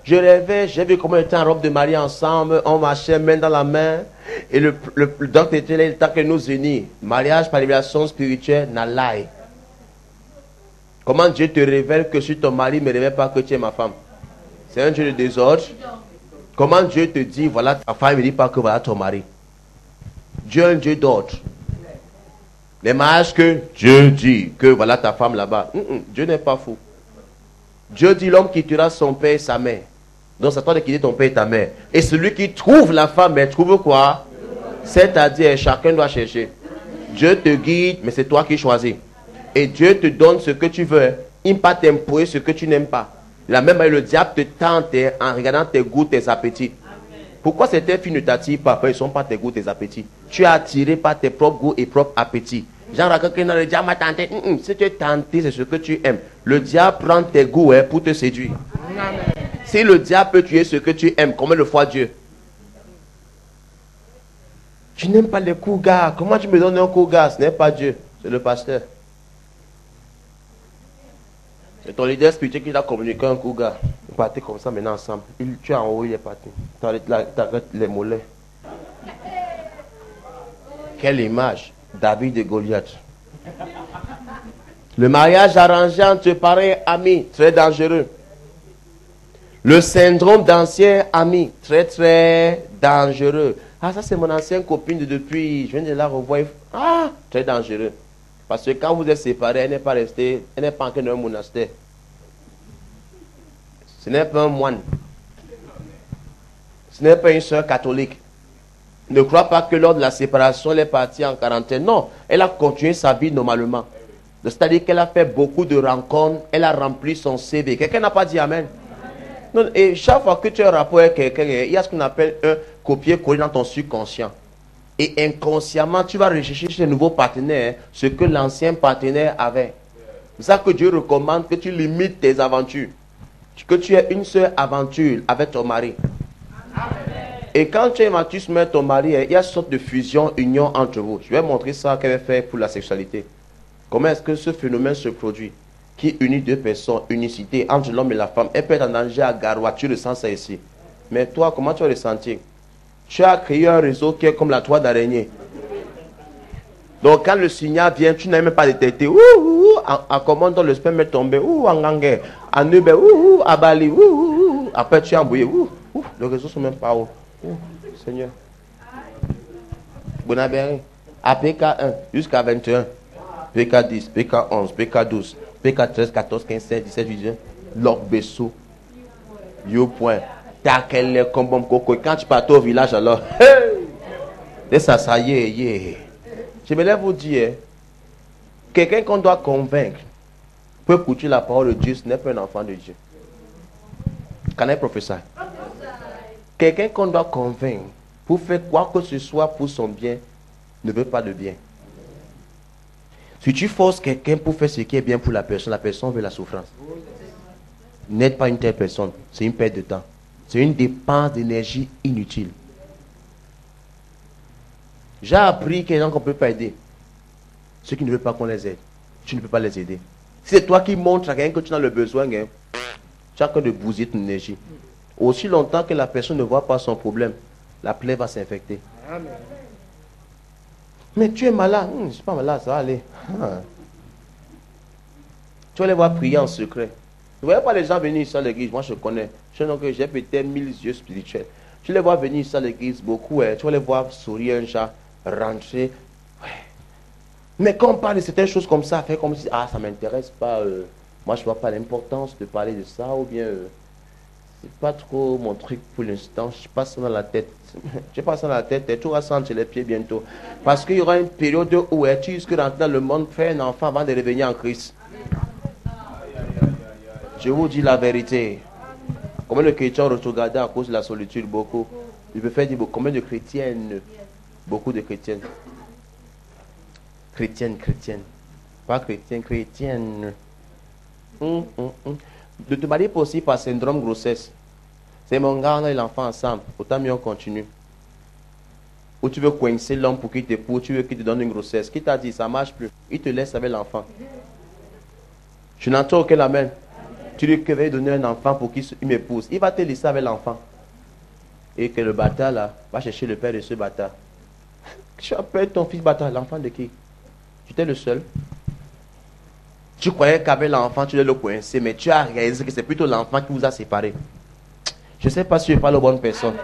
Je rêvais, j'ai vu comment on était en robe de mariée ensemble, on marchait main dans la main. Et le docteur était là, il temps que nous unis. Mariage par révélation spirituelle, Nalai. Comment Dieu te révèle que si ton mari ne me révèle pas que tu es ma femme? C'est un Dieu de désordre. Comment Dieu te dit, voilà ta femme, il ne dit pas que voilà ton mari? Dieu est un Dieu d'ordre. Les mariages que Dieu dit que voilà ta femme là-bas. Dieu n'est pas fou. Dieu dit l'homme quittera son père et sa mère. Donc c'est toi de quitter ton père et ta mère. Et celui qui trouve la femme, mais trouve quoi? C'est-à-dire chacun doit chercher. Dieu te guide, mais c'est toi qui choisis. Et Dieu te donne ce que tu veux. Il ne va pas t'imposer ce que tu n'aimes pas. La même manière, le diable te tente en regardant tes goûts, tes appétits. Pourquoi certaines filles ne t'attirent pas? Parce qu'ils ne sont pas tes goûts, tes appétits. Tu es attiré par tes propres goûts et propres appétits. Genre, quelqu'un dans le diable m'a tenté. Si tu es tenté, c'est ce que tu aimes. Le diable prend tes goûts pour te séduire. Amen. Si le diable peut tuer ce que tu aimes, comment le fait Dieu? Tu n'aimes pas les cougars. Comment tu me donnes un cougar? Ce n'est pas Dieu, c'est le pasteur. C'est ton leader spirituel qui t'a communiqué un cougar. Ils partaient comme ça maintenant ensemble. Tu es en haut, il est parti. T'arrêtes les mollets. Quelle image! David et Goliath. Le mariage arrangé entre parents amis, très dangereux. Le syndrome d'ancien ami, très très dangereux. Ah, ça c'est mon ancienne copine de depuis, je viens de la revoir. Ah, très dangereux. Parce que quand vous êtes séparés, elle n'est pas restée, elle n'est pas entrée dans un monastère. Ce n'est pas un moine. Ce n'est pas une soeur catholique. Ne crois pas que lors de la séparation, elle est partie en quarantaine. Non, elle a continué sa vie normalement. C'est-à-dire qu'elle a fait beaucoup de rencontres, elle a rempli son CV. Quelqu'un n'a pas dit Amen? Non, et chaque fois que tu as un rapport avec quelqu'un, il y a ce qu'on appelle un copier-coller dans ton subconscient. Et inconsciemment, tu vas rechercher chez un nouveau partenaire ce que l'ancien partenaire avait. C'est ça que Dieu recommande que tu limites tes aventures. Que tu aies une seule aventure avec ton mari. Et quand tu mets ton mari, il y a une sorte de fusion, union entre vous. Je vais montrer ça qu'elle fait pour la sexualité. Comment est-ce que ce phénomène se produit? Qui unit deux personnes, unicité entre l'homme et la femme. Elle peut être en danger à Garoua, tu ressens ça ici. Mais toi, comment tu vas ressentir? Tu as créé un réseau qui est comme la toile d'araignée. Donc quand le signal vient, tu n'as même pas détecté. En commandant le sperme est tombé. En Gangue, en Nube, à Bali. Après tu es embrouillé. Le réseau ne sont même pas haut. Seigneur. Bonabéry. À PK1 jusqu'à 21. PK10, PK11, PK12, PK13, 14, 15, 16, 17, 18. Lok Besso. Yo point. Takele Kombom Koko. Quand tu partais au village alors. Hey! Ça y est. Je me lève vous dire. Quelqu'un qu'on doit convaincre pour écouter la parole de Dieu, ce n'est pas un enfant de Dieu. Can I prophesy? Quelqu'un qu'on doit convaincre pour faire quoi que ce soit pour son bien ne veut pas de bien. Si tu forces quelqu'un pour faire ce qui est bien pour la personne veut la souffrance. N'aide pas une telle personne, c'est une perte de temps. C'est une dépense d'énergie inutile. J'ai appris qu'il y a des gens qu'on ne peut pas aider. Ceux qui ne veulent pas qu'on les aide, tu ne peux pas les aider. Si c'est toi qui montres à quelqu'un que tu as le besoin, tu as que de bousiller ton énergie. Aussi longtemps que la personne ne voit pas son problème, la plaie va s'infecter. Amen. Mais tu es malade. Je ne suis pas malade, ça va aller. Tu vas les voir prier en secret. Tu ne voyais pas les gens venir ici à l'église. Moi, je connais. J'ai peut-être 1000 yeux spirituels. Tu les vois venir ici à l'église beaucoup. Tu vas les voir sourire un genre, rentrer. Ouais. Mais quand on parle de certaines choses comme ça, faire comme si, ça ne m'intéresse pas. Moi, je ne vois pas l'importance de parler de ça. Ou bien, c'est pas trop mon truc pour l'instant. Je passe ça dans la tête. Je passe ça dans la tête et tu vas sentir les pieds bientôt. Parce qu'il y aura une période où tu risques de rentrer dans le monde, faire un enfant avant de revenir en Christ. Je vous dis la vérité. Combien de chrétiens retrogradés à cause de la solitude? Beaucoup. Je peux faire dire combien de chrétiennes? Beaucoup de chrétiennes. Chrétiennes. Pas chrétiennes, chrétiennes. De te marier aussi par syndrome grossesse. C'est mon gars, on a l'enfant ensemble. Autant mieux on continue. ou tu veux coincer l'homme pour qu'il t'épouse, tu veux qu'il te donne une grossesse. Qui t'a dit, ça ne marche plus. Il te laisse avec l'enfant. Je n'entends aucun amen. Tu lui veux donner un enfant pour qu'il m'épouse. Il va te laisser avec l'enfant. Et que le bâtard là, va chercher le père de ce bâtard. Tu appelles ton fils bâtard, l'enfant de qui? Tu étais le seul. Tu croyais qu'avec l'enfant, tu devais le coincer, mais tu as réalisé que c'est plutôt l'enfant qui vous a séparés. Je ne sais pas si je parle aux bonnes personnes.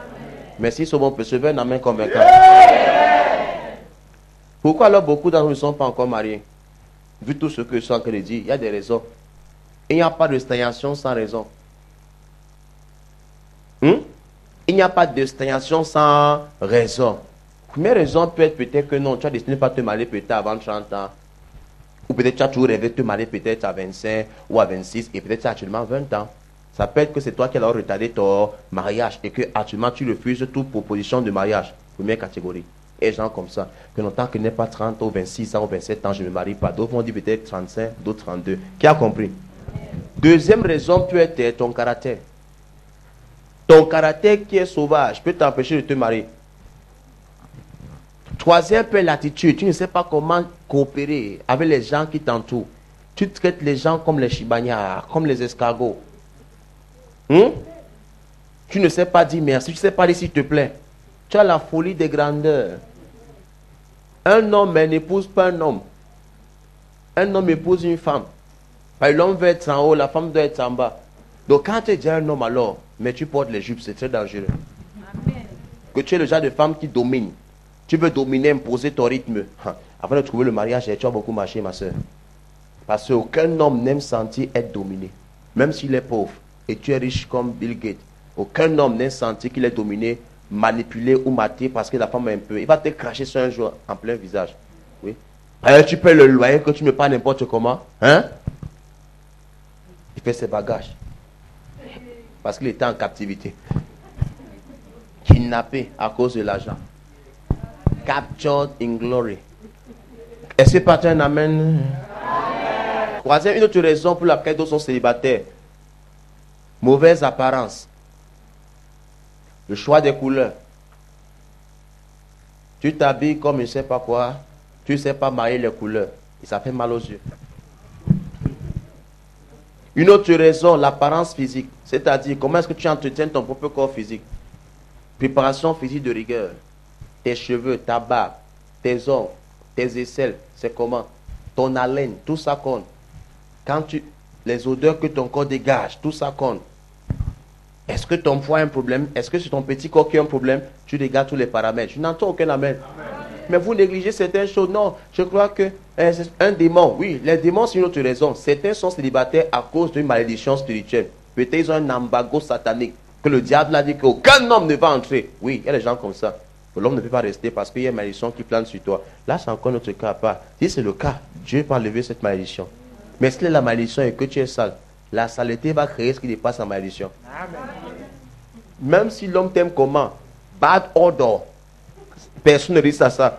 Mais si c'est bon, peut se faire un amen convaincant. Pourquoi alors beaucoup d'entre nous ne sont pas encore mariés? Vu tout ce que je suis en train de dire, il y a des raisons. Il n'y a pas de stagnation sans raison. Il n'y a pas de stagnation sans raison. Première raison peut être peut-être que non, tu as décidé de ne pas te marier peut-être avant 30 ans. Ou peut-être tu as toujours rêvé de te marier peut-être à 25 ou à 26 et peut-être tu as actuellement 20 ans. Ça peut être que c'est toi qui as retardé ton mariage et que actuellement tu refuses toute proposition de mariage. Première catégorie. Et gens comme ça, que longtemps que n'est pas 30 ou 26 ans ou 27 ans, je ne me marie pas. D'autres vont dire peut-être 35, d'autres 32. Qui a compris? Deuxième raison peut être ton caractère. Ton caractère qui est sauvage peut t'empêcher de te marier. Troisième peut être l'attitude. Tu ne sais pas comment coopérer avec les gens qui t'entourent. Tu traites les gens comme les chibagnards, comme les escargots. Tu ne sais pas dire merci, tu ne sais pas dire s'il te plaît. Tu as la folie des grandeurs. Un homme n'épouse pas un homme. Un homme épouse une femme. L'homme veut être en haut, la femme doit être en bas. Donc quand tu es déjà un homme alors, mais tu portes les jupes, c'est très dangereux. Amen. Que tu es le genre de femme qui domine. Tu veux dominer, imposer ton rythme. Avant de trouver le mariage, tu as beaucoup marché, ma soeur. Parce qu'aucun homme n'aime sentir être dominé. Même s'il est pauvre et tu es riche comme Bill Gates. Aucun homme n'aime sentir qu'il est dominé, manipulé ou maté parce que la femme est un peu. Il va te cracher sur un jour en plein visage. Oui. Alors tu payes le loyer que tu ne pas n'importe comment. Il fait ses bagages. Parce qu'il était en captivité. Kidnappé à cause de l'argent. Captured in glory. Est-ce que pas un amen? Troisième, une autre raison pour laquelle d'autres sont célibataires. Mauvaise apparence. Le choix des couleurs. Tu t'habilles comme je ne sais pas quoi. Tu ne sais pas marier les couleurs. Et ça fait mal aux yeux. Une autre raison, l'apparence physique. C'est-à-dire, comment est-ce que tu entretiens ton propre corps physique? Préparation physique de rigueur. Tes cheveux, ta barbe, tes ongles, tes aisselles, c'est comment? Ton haleine, tout ça compte. Les odeurs que ton corps dégage, tout ça compte. Est-ce que ton poids a un problème? Est-ce que c'est ton petit corps qui a un problème? Tu dégages tous les paramètres. Je n'entends aucun amen. Mais vous négligez certaines choses. Non, je crois que c'est un démon. Oui, les démons, c'est une autre raison. Certains sont célibataires à cause d'une malédiction spirituelle. Peut-être ils ont un embargo satanique. Que le diable a dit qu'aucun homme ne va entrer. Oui, il y a des gens comme ça. L'homme ne peut pas rester parce qu'il y a une malédiction qui plane sur toi. Là, c'est encore notre cas à part. Si c'est le cas, Dieu peut enlever cette malédiction. Mais si la malédiction est que tu es sale, la saleté va créer ce qui dépasse la malédiction. Amen. Même si l'homme t'aime comment? Bad odor. Personne ne risque à ça.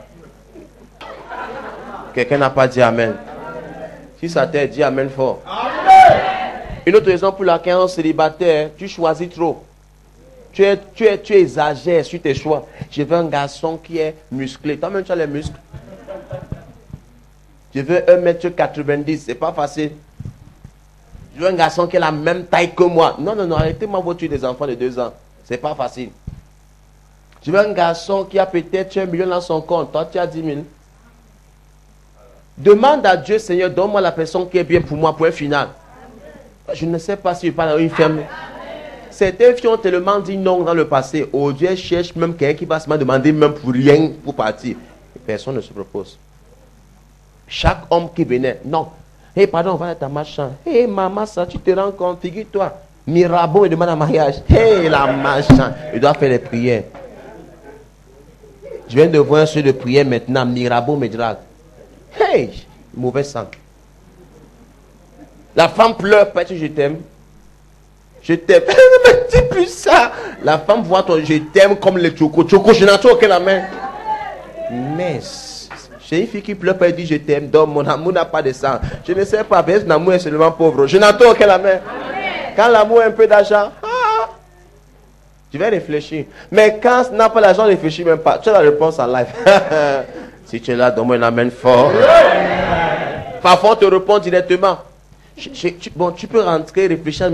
Quelqu'un n'a pas dit amen. Si ça t'a dit amen fort. Amen. Une autre raison pour laquelle un célibataire, tu choisis trop. Tu exagères sur tes choix. Je veux un garçon qui est musclé. Toi-même, tu as les muscles. Je veux 1m90. C'est pas facile. Je veux un garçon qui a la même taille que moi. Non, arrêtez-moi de tuer des enfants de 2 ans. C'est pas facile. Je veux un garçon qui a peut-être 1 million dans son compte. Toi, tu as 10 000. Demande à Dieu, Seigneur, donne-moi la personne qui est bien pour moi, pour un final. Je ne sais pas si je parle à une femme. Certains filles ont tellement dit non dans le passé. Oh, Dieu cherche même quelqu'un qui va se demander même pour rien pour partir. Personne ne se propose. Chaque homme qui venait, non. Hé, pardon, va à ta machin. Hé, maman, ça, tu te rends compte, figure-toi. Mirabeau me demande un mariage. Hé, la machin. Il doit faire les prières. Je viens de voir un sujet de prière maintenant. Mirabeau me drague. Hé, mauvais sang. La femme pleure parce que je t'aime. Je t'aime. Ne me dis plus ça. La femme voit ton je t'aime comme les choco. Choco, je n'entends aucun la main. Mais j'ai une fille qui pleure pas et dit je t'aime. Donc mon amour n'a pas de sang. Je ne sais pas. Mais mon amour est seulement pauvre. Je n'entends aucun la main. Quand l'amour a un peu d'argent, Je vais réfléchir. Mais quand tu n'as pas l'argent, réfléchis même pas. Tu as la réponse en live. Si tu es là, donne-moi une amène fort. Parfois, on te répond directement. Bon, tu peux rentrer, réfléchir.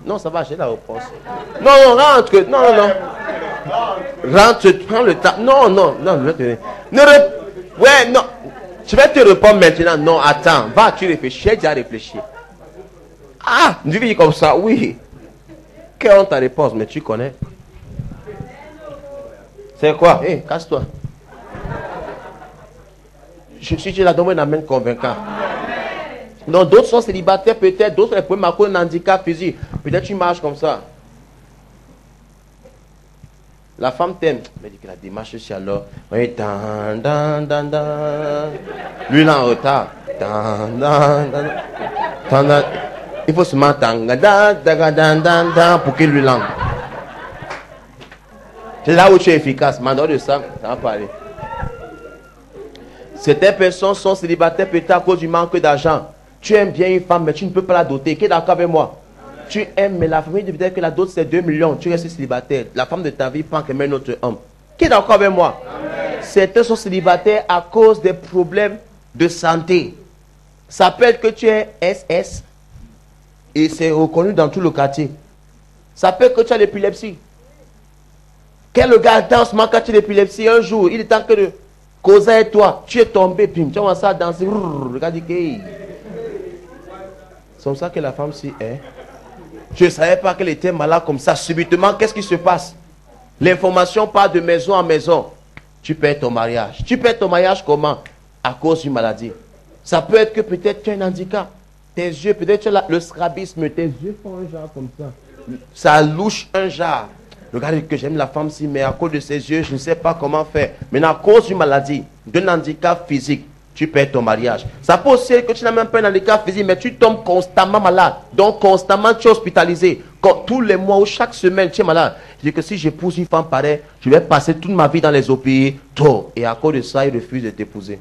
Non, ça va, j'ai la réponse. Non, rentre. Non. Rentre, prends le temps. Non, je vais te... Ouais, non. Je vais te répondre maintenant. Non, attends. Va, tu réfléchis. J'ai déjà réfléchi. Ah, tu dis comme ça, oui. Quelle est ta réponse? Mais tu connais. C'est quoi? Hé, casse-toi. Si tu la donnes un amène convaincant. Donc d'autres sont célibataires peut-être, d'autres ont problème à cause d'un handicap physique. Peut-être tu marches comme ça. La femme t'aime. Mais dit que la démarche aussi alors. Oui, lui là en retard. Il faut se mettre pour qu'il lui lance. C'est là où tu es efficace. Maintenant de ça, ça va parler. Certaines personnes sont célibataires peut-être à cause du manque d'argent. Tu aimes bien une femme, mais tu ne peux pas la doter. Qui est d'accord avec moi? Tu aimes, mais la famille dit peut-être que la dot c'est 2 millions. Tu restes célibataire. La femme de ta vie prend qu'elle met un autre homme. Qui est d'accord avec moi? Certains sont célibataires à cause des problèmes de santé. Ça peut être que tu es SS et c'est reconnu dans tout le quartier. Ça peut être que tu as l'épilepsie. Quel gars danse quand tu as l'épilepsie? Un jour, il est temps que de causer avec toi. Tu es tombé, puis tu commences à danser. Regarde, c'est comme ça que la femme s'y est. Je ne savais pas qu'elle était malade comme ça. Subitement, qu'est-ce qui se passe? L'information part de maison en maison. Tu perds ton mariage. Tu perds ton mariage comment? À cause d'une maladie. Ça peut être que peut-être tu as un handicap. Tes yeux, peut-être tu as le strabisme. Tes yeux font un genre comme ça. Ça louche un genre. Regardez que j'aime la femme si, mais à cause de ses yeux, je ne sais pas comment faire. Mais à cause d'une maladie, d'un handicap physique, tu perds ton mariage. Ça peut aussi être que tu n'as même pas un handicap physique, mais tu tombes constamment malade. Donc constamment tu es hospitalisé. Tous les mois ou chaque semaine tu es malade. Je dis que si j'épouse une femme pareille, je vais passer toute ma vie dans les hôpitaux. Et à cause de ça, il refuse de t'épouser.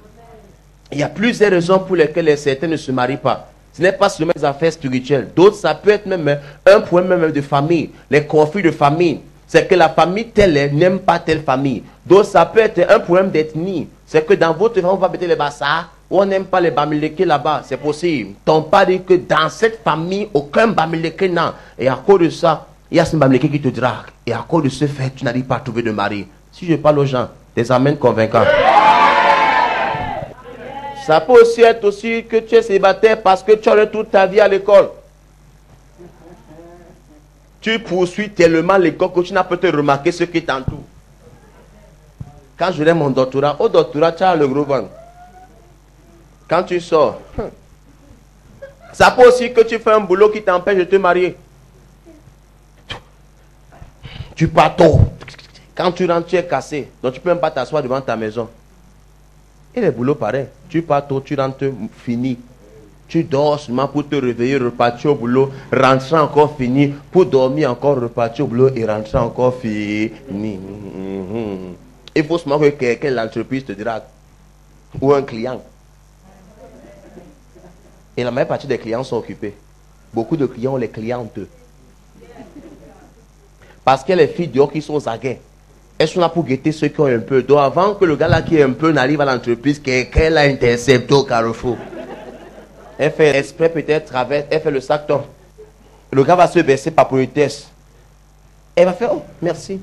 Il y a plusieurs raisons pour lesquelles certains ne se marient pas. Ce n'est pas seulement des affaires spirituelles. D'autres, ça peut être même un problème même de famille. Les conflits de famille. C'est que la famille telle n'aime pas telle famille. D'autres, ça peut être un problème d'ethnie. C'est que dans votre famille, on va mettre les Bassa, ou on n'aime pas les Bamileke là-bas. C'est possible. Ton pas dit que dans cette famille, aucun Bamileke n'a. Et à cause de ça, il y a ce Bamileke qui te drague. Et à cause de ce fait, tu n'arrives pas à trouver de mari. Si je parle aux gens, des amènes convaincants. Ça peut aussi être aussi que tu es célibataire parce que tu as eu toute ta vie à l'école. Tu poursuis tellement l'école que tu n'as pas te remarqué ce qui t'entoure. Quand je l'ai mon doctorat, au doctorat, tu as le gros ventre. Quand tu sors, ça peut aussi que tu fais un boulot qui t'empêche de te marier. Tu pars tôt. Quand tu rentres, tu es cassé. Donc tu ne peux même pas t'asseoir devant ta maison. Et les boulots pareils. Tu pars tôt, tu rentres fini. Tu dors seulement pour te réveiller, repartir au boulot, rentrer encore fini, pour dormir encore, repartir au boulot et rentrer encore fini. Il faut seulement que quelqu'un de l'entreprise te drague. Ou un client. Et la majeure partie des clients sont occupés. Beaucoup de clients ont les clientes. Parce que les filles dehors qui sont aux aguets, elles sont là pour guetter ceux qui ont un peu. Donc avant que le gars là qui est un peu n'arrive à l'entreprise, quelqu'un l'a intercepté au carrefour. Elle fait exprès peut-être traverse, elle fait le sac top. Le gars va se baisser par politesse. Elle va faire, oh, merci.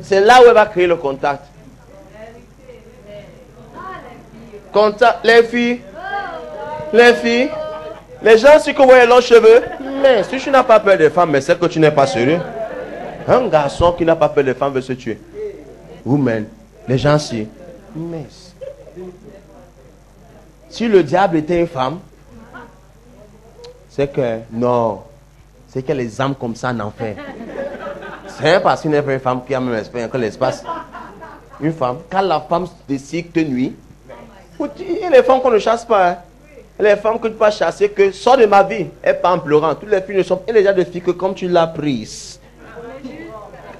C'est là où elle va créer le contact. Contact, les filles. Les gens, si vous voyez leurs cheveux, mais si tu n'as pas peur des femmes, mais c'est que tu n'es pas sérieux. Un garçon qui n'a pas peur des femmes veut se tuer. Women, les gens, si. Mais si le diable était une femme, c'est que, non, c'est que les âmes comme ça en enfer. C'est parce qu'il n'est pas une femme qui a même l'espace. Une femme, quand la femme décide de nuit, il y a les femmes qu'on ne chasse pas. Hein. Les femmes que tu ne peux pas chasser, que sors de ma vie. Elle part en pleurant. Toutes les filles ne sont pas. Il y a déjà des filles que comme tu l'as prise,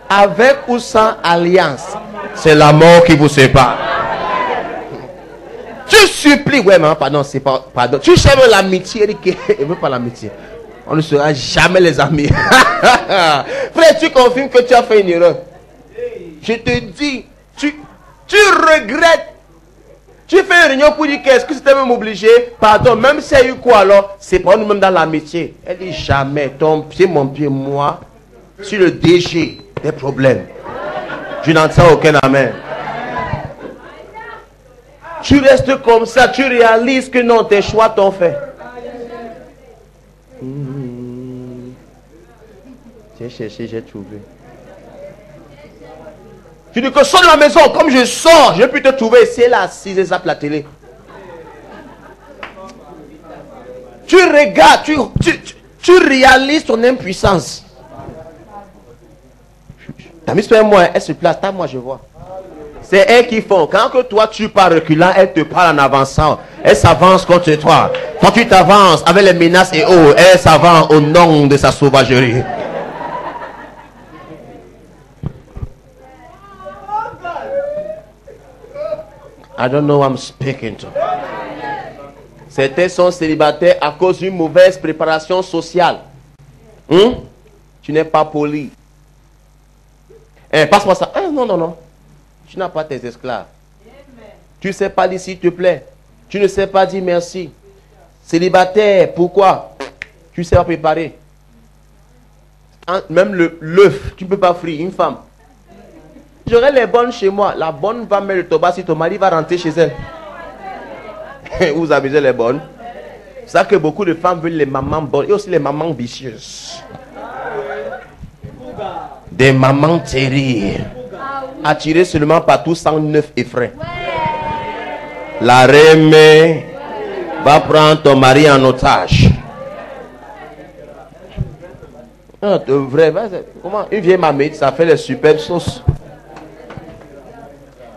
avec ou sans alliance, c'est la mort qui vous sépare. Tu supplies, ouais, mais pardon, c'est pas, pardon. Tu cherches l'amitié, elle ne veut pas l'amitié. On ne sera jamais les amis. Frère, tu confirmes que tu as fait une erreur. Je te dis, tu regrettes. Tu fais une réunion pour dire qu'est-ce que c'était même obligé. Pardon, même si il y a eu quoi alors, c'est pas nous-mêmes dans l'amitié. Elle dit jamais, ton pied, mon pied, moi, sur le DG, des problèmes. Je n'entends aucun amen. Tu restes comme ça, tu réalises que non, tes choix t'ont fait. J'ai cherché, j'ai trouvé. Tu dis que sors de la maison, comme je sors, je peux te trouver. C'est là, assise et zappe la télé. Tu regardes, tu réalises ton impuissance. Ta mise sur moi, elle se place, moi je vois. C'est elles qui font. Quand que toi tu pars reculant, elle te parle en avançant. Elle s'avance contre toi. Quand tu t'avances avec les menaces et autres, elle s'avance au nom de sa sauvagerie. I don't know who I'm speaking to. Certains sont célibataires à cause d'une mauvaise préparation sociale. Tu n'es pas poli. Passe-moi ça. Non. Tu n'as pas tes esclaves. Tu ne sais pas dire s'il te plaît. Tu ne sais pas dire merci. Célibataire, pourquoi? Tu ne sais pas préparer. Même l'œuf, tu ne peux pas frire une femme. J'aurai les bonnes chez moi. La bonne va mettre le tabac si ton mari va rentrer chez elle. Vous abusez les bonnes. C'est ça que beaucoup de femmes veulent les mamans bonnes et aussi les mamans vicieuses. Des mamans terribles. Attirées seulement par tout sang neuf et frais. La reine va prendre ton mari en otage. Non, de vrai, comment une vieille mamie, ça fait les superbes sauces.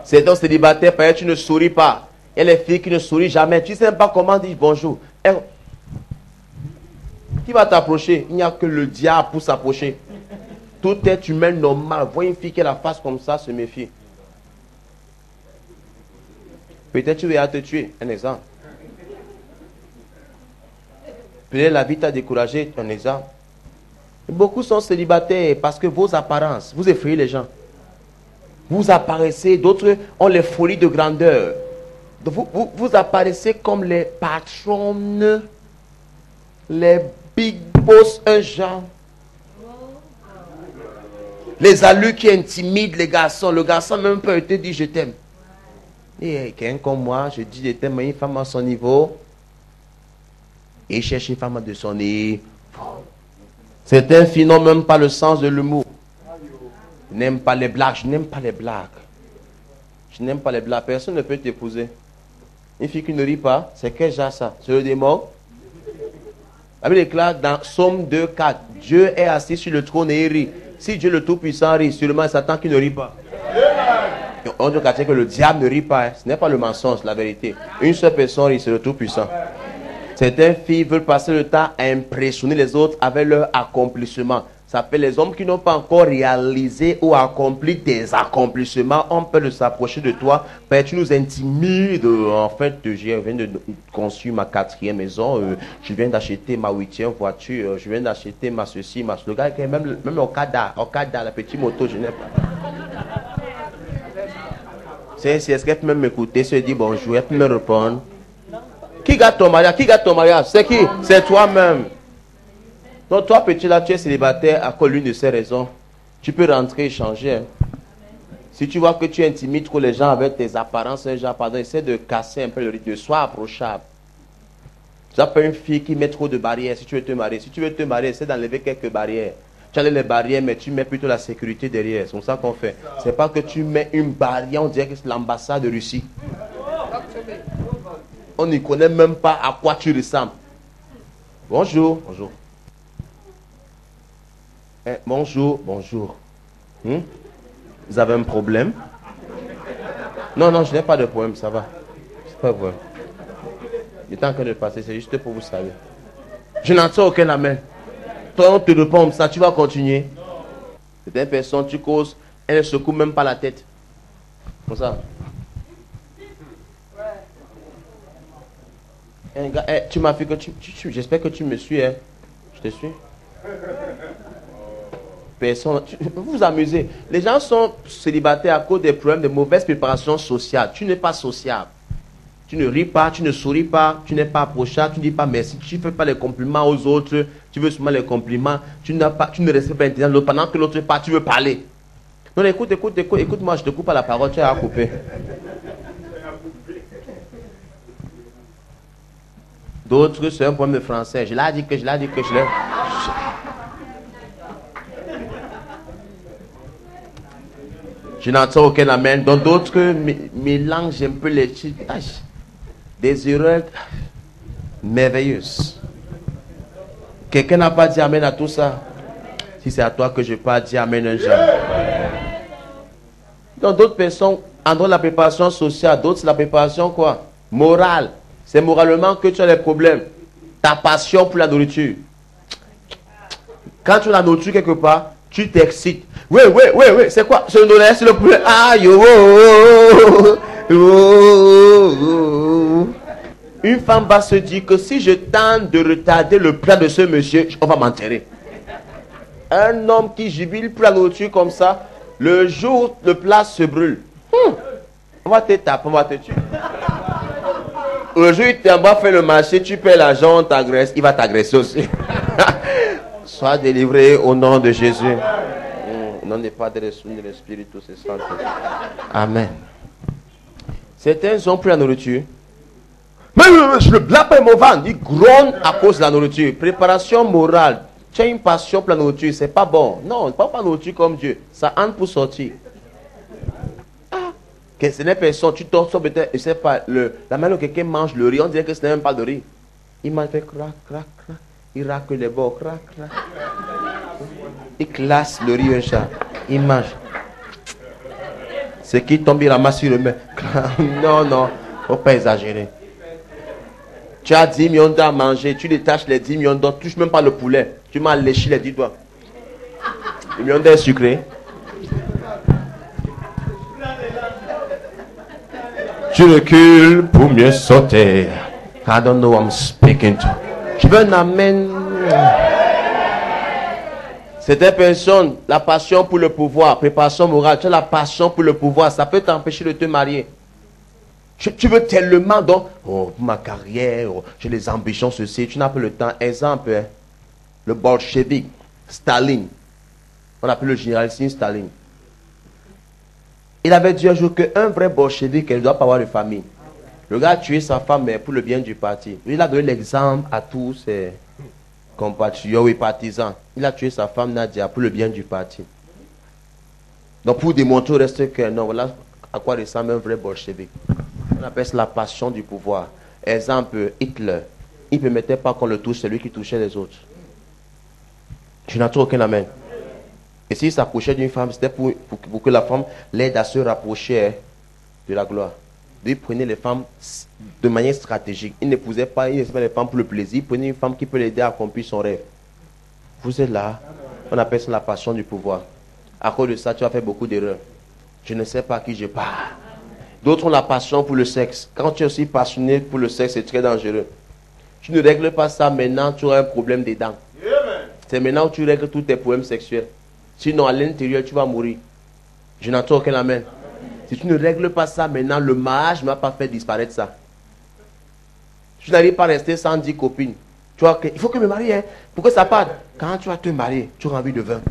C'est donc célibataire, parce que tu ne souris pas. Il y a les filles qui ne sourient jamais. Tu ne sais même pas comment dire bonjour. Qui va t'approcher? Il n'y a que le diable pour s'approcher. Tout être humain normal. Vois une fille qui a la face comme ça, se méfie. Peut-être tu vas te tuer. Un exemple. Peut-être la vie t'a découragé. Un exemple. Beaucoup sont célibataires parce que vos apparences, vous effrayez les gens. Vous apparaissez, d'autres ont les folies de grandeur. Vous apparaissez comme les patronnes, les big boss, un genre. Les allures qui intimident les garçons. Le garçon même peut te dire je t'aime. Et quelqu'un comme moi, je dis je t'aime, mais une femme à son niveau. Et cherche une femme de son niveau. Certaines filles n'ont même pas le sens de l'humour. Je n'aime pas les blagues. Je n'aime pas les blagues. Je n'aime pas les blagues. Personne ne peut t'épouser. Une fille qui ne rit pas, c'est quel genre ça? C'est le démon. La Bible déclare dans Somme 2, 4, Dieu est assis sur le trône et il rit. Si Dieu le Tout-Puissant rit, seulement Satan qui ne rit pas. On dit que le diable ne rit pas. Ce n'est pas le mensonge, la vérité. Une seule personne rit, c'est le Tout-Puissant. Certaines filles veulent passer le temps à impressionner les autres avec leur accomplissement. Ça fait les hommes qui n'ont pas encore réalisé ou accompli des accomplissements ont peur de s'approcher de toi. Ben, tu nous intimides. En fait, je viens de construire ma 4e maison. Je viens d'acheter ma 8e voiture. Je viens d'acheter ma ceci, ma cela. Même Okada, la petite moto, je n'ai pas. Est-ce qu'elle peut même m'écouter, se dire bonjour, elle peut me répondre. Qui gâte ton mariage? Qui gâte ton mariage? C'est qui? C'est toi-même. Donc toi, petit là, tu es célibataire à cause de l'une de ces raisons. Tu peux rentrer et changer. Hein. Si tu vois que tu intimides trop les gens avec tes apparences, essaie de casser un peu le rythme. Sois approchable. Ça peut une fille qui met trop de barrières si tu veux te marier. Si tu veux te marier, essaie d'enlever quelques barrières. Tu enlèves les barrières, mais tu mets plutôt la sécurité derrière. C'est comme ça qu'on fait. C'est pas que tu mets une barrière, on dirait que c'est l'ambassade de Russie. On ne connaît même pas à quoi tu ressembles. Bonjour. Bonjour. Bonjour. Vous avez un problème? Non, je n'ai pas de problème, ça va. C'est pas vrai. Il est en train de passer, c'est juste pour vous saluer. Je n'entends aucun amen. Toi, on te répond comme ça, tu vas continuer. C'est une personne, tu causes, elle ne secoue même pas la tête. Comme ça. Un gars, tu m'as fait que j'espère que tu me suis. Hein. Je Je suis. Personne. Vous vous amusez. Les gens sont célibataires à cause des problèmes de mauvaise préparation sociale. Tu n'es pas sociable. Tu ne ris pas, tu ne souris pas, tu n'es pas approchable, tu ne dis pas merci, tu ne fais pas les compliments aux autres, tu veux seulement les compliments, tu ne respectes pas l'intelligence de l'autre. Pendant que l'autre parle, tu veux parler. Non, écoute-moi, je te coupe à la parole, tu as à couper. D'autres, c'est un problème de français. Je l'ai dit que je l'ai. Je n'entends aucun amen. Dans d'autres mélangent un peu les chiffres. Des erreurs merveilleuses. Quelqu'un n'a pas dit amen à tout ça? Si c'est à toi que je parle, dis amen un jour. Dans d'autres personnes, en dehors de la préparation sociale, d'autres c'est la préparation quoi? Morale. C'est moralement que tu as des problèmes. Ta passion pour la nourriture. Quand tu as la nourriture quelque part, tu t'excites. Oui, c'est quoi? C'est le poulet. Aïe, Une femme va se dire que si je tente de retarder le plat de ce monsieur, on va m'enterrer. Un homme qui jubile pour la nourriture comme ça, le jour le plat se brûle. On va te taper, on va te tuer. Le jour il va faire le marché, tu paies l'argent, on t'agresse, il va t'agresser aussi. Sois délivré au nom de Jésus. Non, n'est pas de l'esprit, tout c'est santé. Amen. Certains ont pris la nourriture. Mais je ne blague pas mon ventre. Ils grognent à cause de la nourriture. Préparation morale. Tu as une passion pour la nourriture, c'est pas bon. Non, pas la nourriture comme Dieu. Ça entre pour sortir. Que ce n'est personne. Tu t'en sors peut-être, je sais pas, la manière dont quelqu'un mange le riz, on dirait que ce n'est même pas de riz. Il mange fait crac, crac, crac. Il racle les bords, crac, crac. Il classe le riz un chat. Il mange. Ce qui tombe, il ramasse sur le main. Non, faut pas exagérer. Tu as 10 millions d'or à manger, tu détaches les 10 millions d'or, touche même pas le poulet. Tu m'as léché les 10 doigts. Le million d'or est sucré. Tu recules pour mieux sauter. I don't know who I'm speaking to. Je veux un amen. Cette personne, la passion pour le pouvoir, préparation morale, tu as la passion pour le pouvoir, ça peut t'empêcher de te marier. Tu veux tellement, donc, pour ma carrière, j'ai les ambitions, ceci, tu n'as pas le temps. Exemple, le bolchevique, Staline. On appelle le généralissime Staline. Il avait dit un jour qu'un vrai bolchevique, il ne doit pas avoir de famille. Le gars a tué sa femme, mais pour le bien du parti. Il a donné l'exemple à tous ses compatriotes et partisans. Il a tué sa femme, Nadia, pour le bien du parti. Donc, pour démontrer au reste que non, voilà à quoi ressemble un vrai bolchevique. On appelle ça la passion du pouvoir. Exemple, Hitler. Il ne permettait pas qu'on le touche, c'est lui qui touchait les autres. Je n'entends aucun amen. Et s'il s'approchait d'une femme, c'était pour que la femme l'aide à se rapprocher de la gloire. Il prenait les femmes de manière stratégique. Il n'épousait pas les femmes pour le plaisir. Il prenait une femme qui peut l'aider à accomplir son rêve. Vous êtes là. On appelle ça la passion du pouvoir. À cause de ça, tu as fait beaucoup d'erreurs. Je ne sais pas à qui je parle. D'autres ont la passion pour le sexe. Quand tu es aussi passionné pour le sexe, c'est très dangereux. Tu ne règles pas ça maintenant, tu auras un problème des dents. C'est maintenant que tu règles tous tes problèmes sexuels. Sinon, à l'intérieur, tu vas mourir. Je n'entends aucun amen. Si tu ne règles pas ça maintenant, le mariage ne va pas faire disparaître ça. Tu n'arrives pas à rester sans 10 copines. Tu vois il faut que je me marie. Hein. Pourquoi ça part? Quand tu vas te marier, tu auras envie de vin.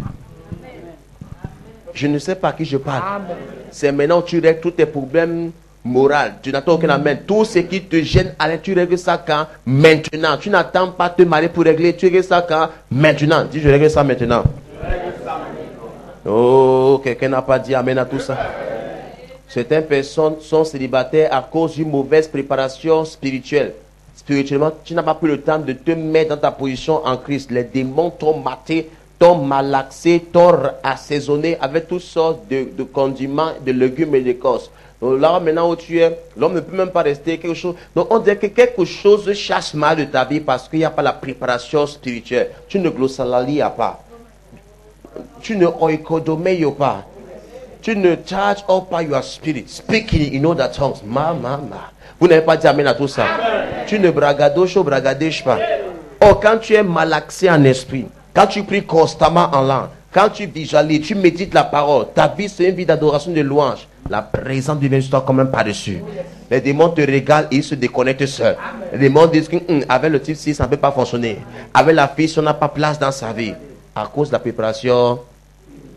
Je ne sais pas à qui je parle. C'est maintenant que tu règles tous tes problèmes moraux. Tu n'attends aucun amen. Tout ce qui te gêne, allez, tu règles ça quand? Maintenant. Tu n'attends pas te marier pour régler. Tu règles ça quand? Maintenant. Dis, je règle ça maintenant. Oh, quelqu'un n'a pas dit amen à tout ça. Certaines personnes sont célibataires à cause d'une mauvaise préparation spirituelle. Spirituellement, tu n'as pas pris le temps de te mettre dans ta position en Christ. Les démons t'ont maté, t'ont malaxé, t'ont assaisonné avec toutes sortes de condiments, de légumes et d'écorces. Donc là, maintenant où tu es, l'homme ne peut même pas rester quelque chose. Donc on dirait que quelque chose chasse mal de ta vie parce qu'il n'y a pas la préparation spirituelle. Tu ne glossalalis pas. Tu ne oikodomeo pas. Tu ne charge up by your spirit. Speaking in other tongues. Ma. Vous n'avez pas dit amen à tout ça. Amen. Tu ne bragadocho, bragadèche pas. Oh, quand tu es malaxé en esprit, quand tu pries constamment en langue, quand tu visualises, tu médites la parole, ta vie c'est une vie d'adoration, de louange. La présence divine sur toi comme un par-dessus. Les démons te régalent et ils se déconnectent seuls. Les démons disent qu'avec le type 6, ça ne peut pas fonctionner. Avec la fille, ça n'a pas place dans sa vie. À cause de la préparation.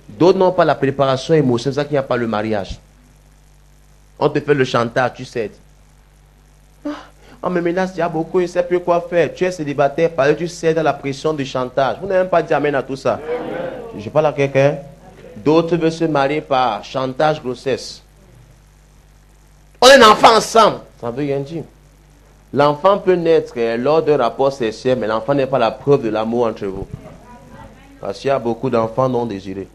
D'autres n'ont pas la préparation émotionnelle, c'est ça qu'il n'y a pas le mariage. On te fait le chantage, tu cèdes. On me menace, il y a beaucoup, il ne sait plus quoi faire. Tu es célibataire, parce que tu cèdes à la pression du chantage. Vous n'avez même pas dit amen à tout ça. Je parle à quelqu'un. D'autres veulent se marier par chantage, grossesse. On est un enfant ensemble. Ça ne veut rien dire. L'enfant peut naître lors d'un rapport sexuel, mais l'enfant n'est pas la preuve de l'amour entre vous. Parce qu'il y a beaucoup d'enfants non désirés.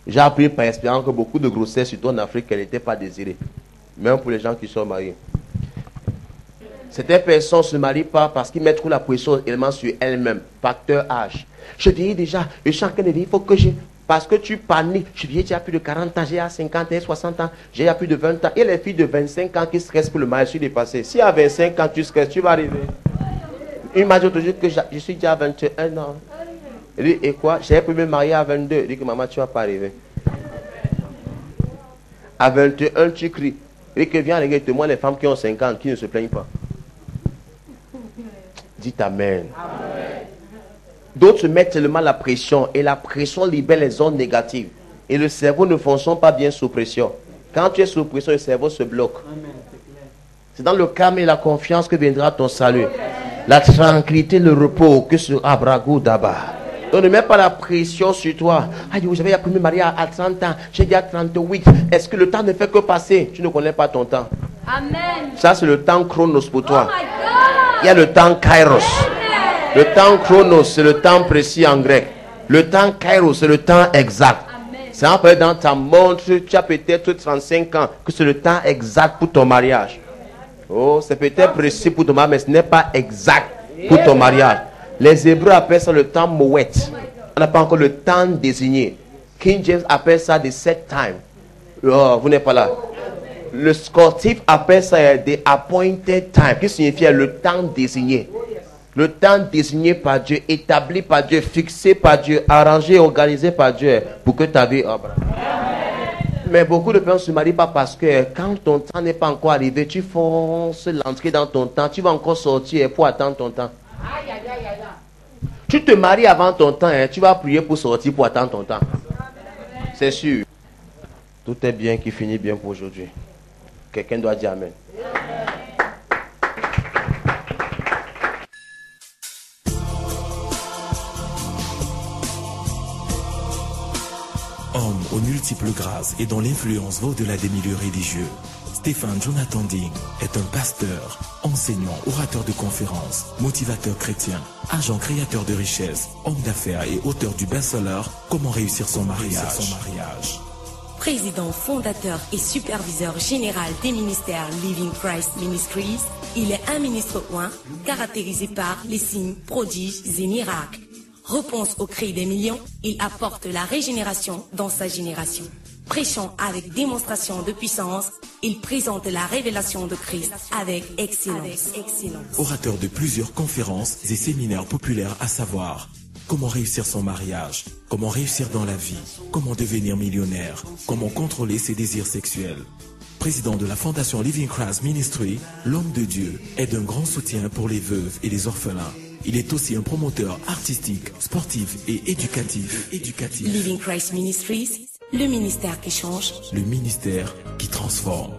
J'ai appris par expérience que beaucoup de grossesses, surtout en Afrique, elles n'étaient pas désirées. Même pour les gens qui sont mariés. Certaines personnes ne se marient pas parce qu'ils mettent trop la pression également sur elles-mêmes. Facteur âge. Je vieillis déjà. Je suis en train de dire, il faut que je... Parce que tu paniques. Je vieillis déjà plus de 40 ans, j'ai à 50 ans, 60 ans, j'ai à plus de 20 ans. Et les filles de 25 ans qui stressent pour le mariage, je suis dépassé. Si à 25 ans tu stresses, tu vas arriver. Une m'a dit aujourd'hui que je suis déjà à 21 ans. Elle dit, et quoi? J'ai pu me marier à 22. Elle dit que maman, tu ne vas pas arriver. À 21, tu cries. Elle dit que viens regarde-moi les femmes qui ont 50, qui ne se plaignent pas. Dites amen. Amen. D'autres se mettent tellement la pression et la pression libère les ondes négatives. Et le cerveau ne fonctionne pas bien sous pression. Quand tu es sous pression, le cerveau se bloque. C'est dans le calme et la confiance que viendra ton salut. La tranquillité, le repos que sera Bragou d'Abba. Donc ne mets pas la pression sur toi. Ah, j'avais appris à me marier à 30 ans. J'ai dit à 38. Est-ce que le temps ne fait que passer? Tu ne connais pas ton temps. Amen. Ça, c'est le temps chronos pour toi. Il y a le temps kairos. Le temps chronos, c'est le temps précis en grec. Le temps kairos, c'est le temps exact. C'est un peu dans ta montre, tu as peut-être 35 ans, que c'est le temps exact pour ton mariage. Oh, c'est peut-être précis pour ton mariage, mais ce n'est pas exact pour ton mariage. Les Hébreux appellent ça le temps mouet. On n'a pas encore le temps désigné. King James appelle ça the set time. Oh, vous n'êtes pas là. Le sportif appelle ça the appointed time, qui signifie le temps désigné. Le temps désigné par Dieu, établi par Dieu, fixé par Dieu, arrangé, organisé par Dieu pour que ta vie obra. Mais beaucoup de personnes ne se marient pas parce que quand ton temps n'est pas encore arrivé, tu fonces l'entrée dans ton temps, tu vas encore sortir pour attendre ton temps. Tu te maries avant ton temps, tu vas prier pour sortir pour attendre ton temps. C'est sûr. Tout est bien qui finit bien pour aujourd'hui. Quelqu'un doit dire amen. Homme aux multiples grâces et dont l'influence va au-delà des milieux religieux, Stéphane Jonathan Ding est un pasteur, enseignant, orateur de conférences, motivateur chrétien, agent créateur de richesses, homme d'affaires et auteur du best-seller « Comment réussir son mariage ». Président, fondateur et superviseur général des ministères Living Christ Ministries, il est un ministre oint caractérisé par les signes, prodiges et miracles. Réponse au cri des millions, il apporte la régénération dans sa génération. Prêchant avec démonstration de puissance, il présente la révélation de Christ avec excellence. Orateur de plusieurs conférences et séminaires populaires à savoir comment réussir son mariage, comment réussir dans la vie, comment devenir millionnaire, comment contrôler ses désirs sexuels. Président de la fondation Living Christ Ministry, l'homme de Dieu est d'un grand soutien pour les veuves et les orphelins. Il est aussi un promoteur artistique, sportif et éducatif. Living Christ Ministries, le ministère qui change, le ministère qui transforme.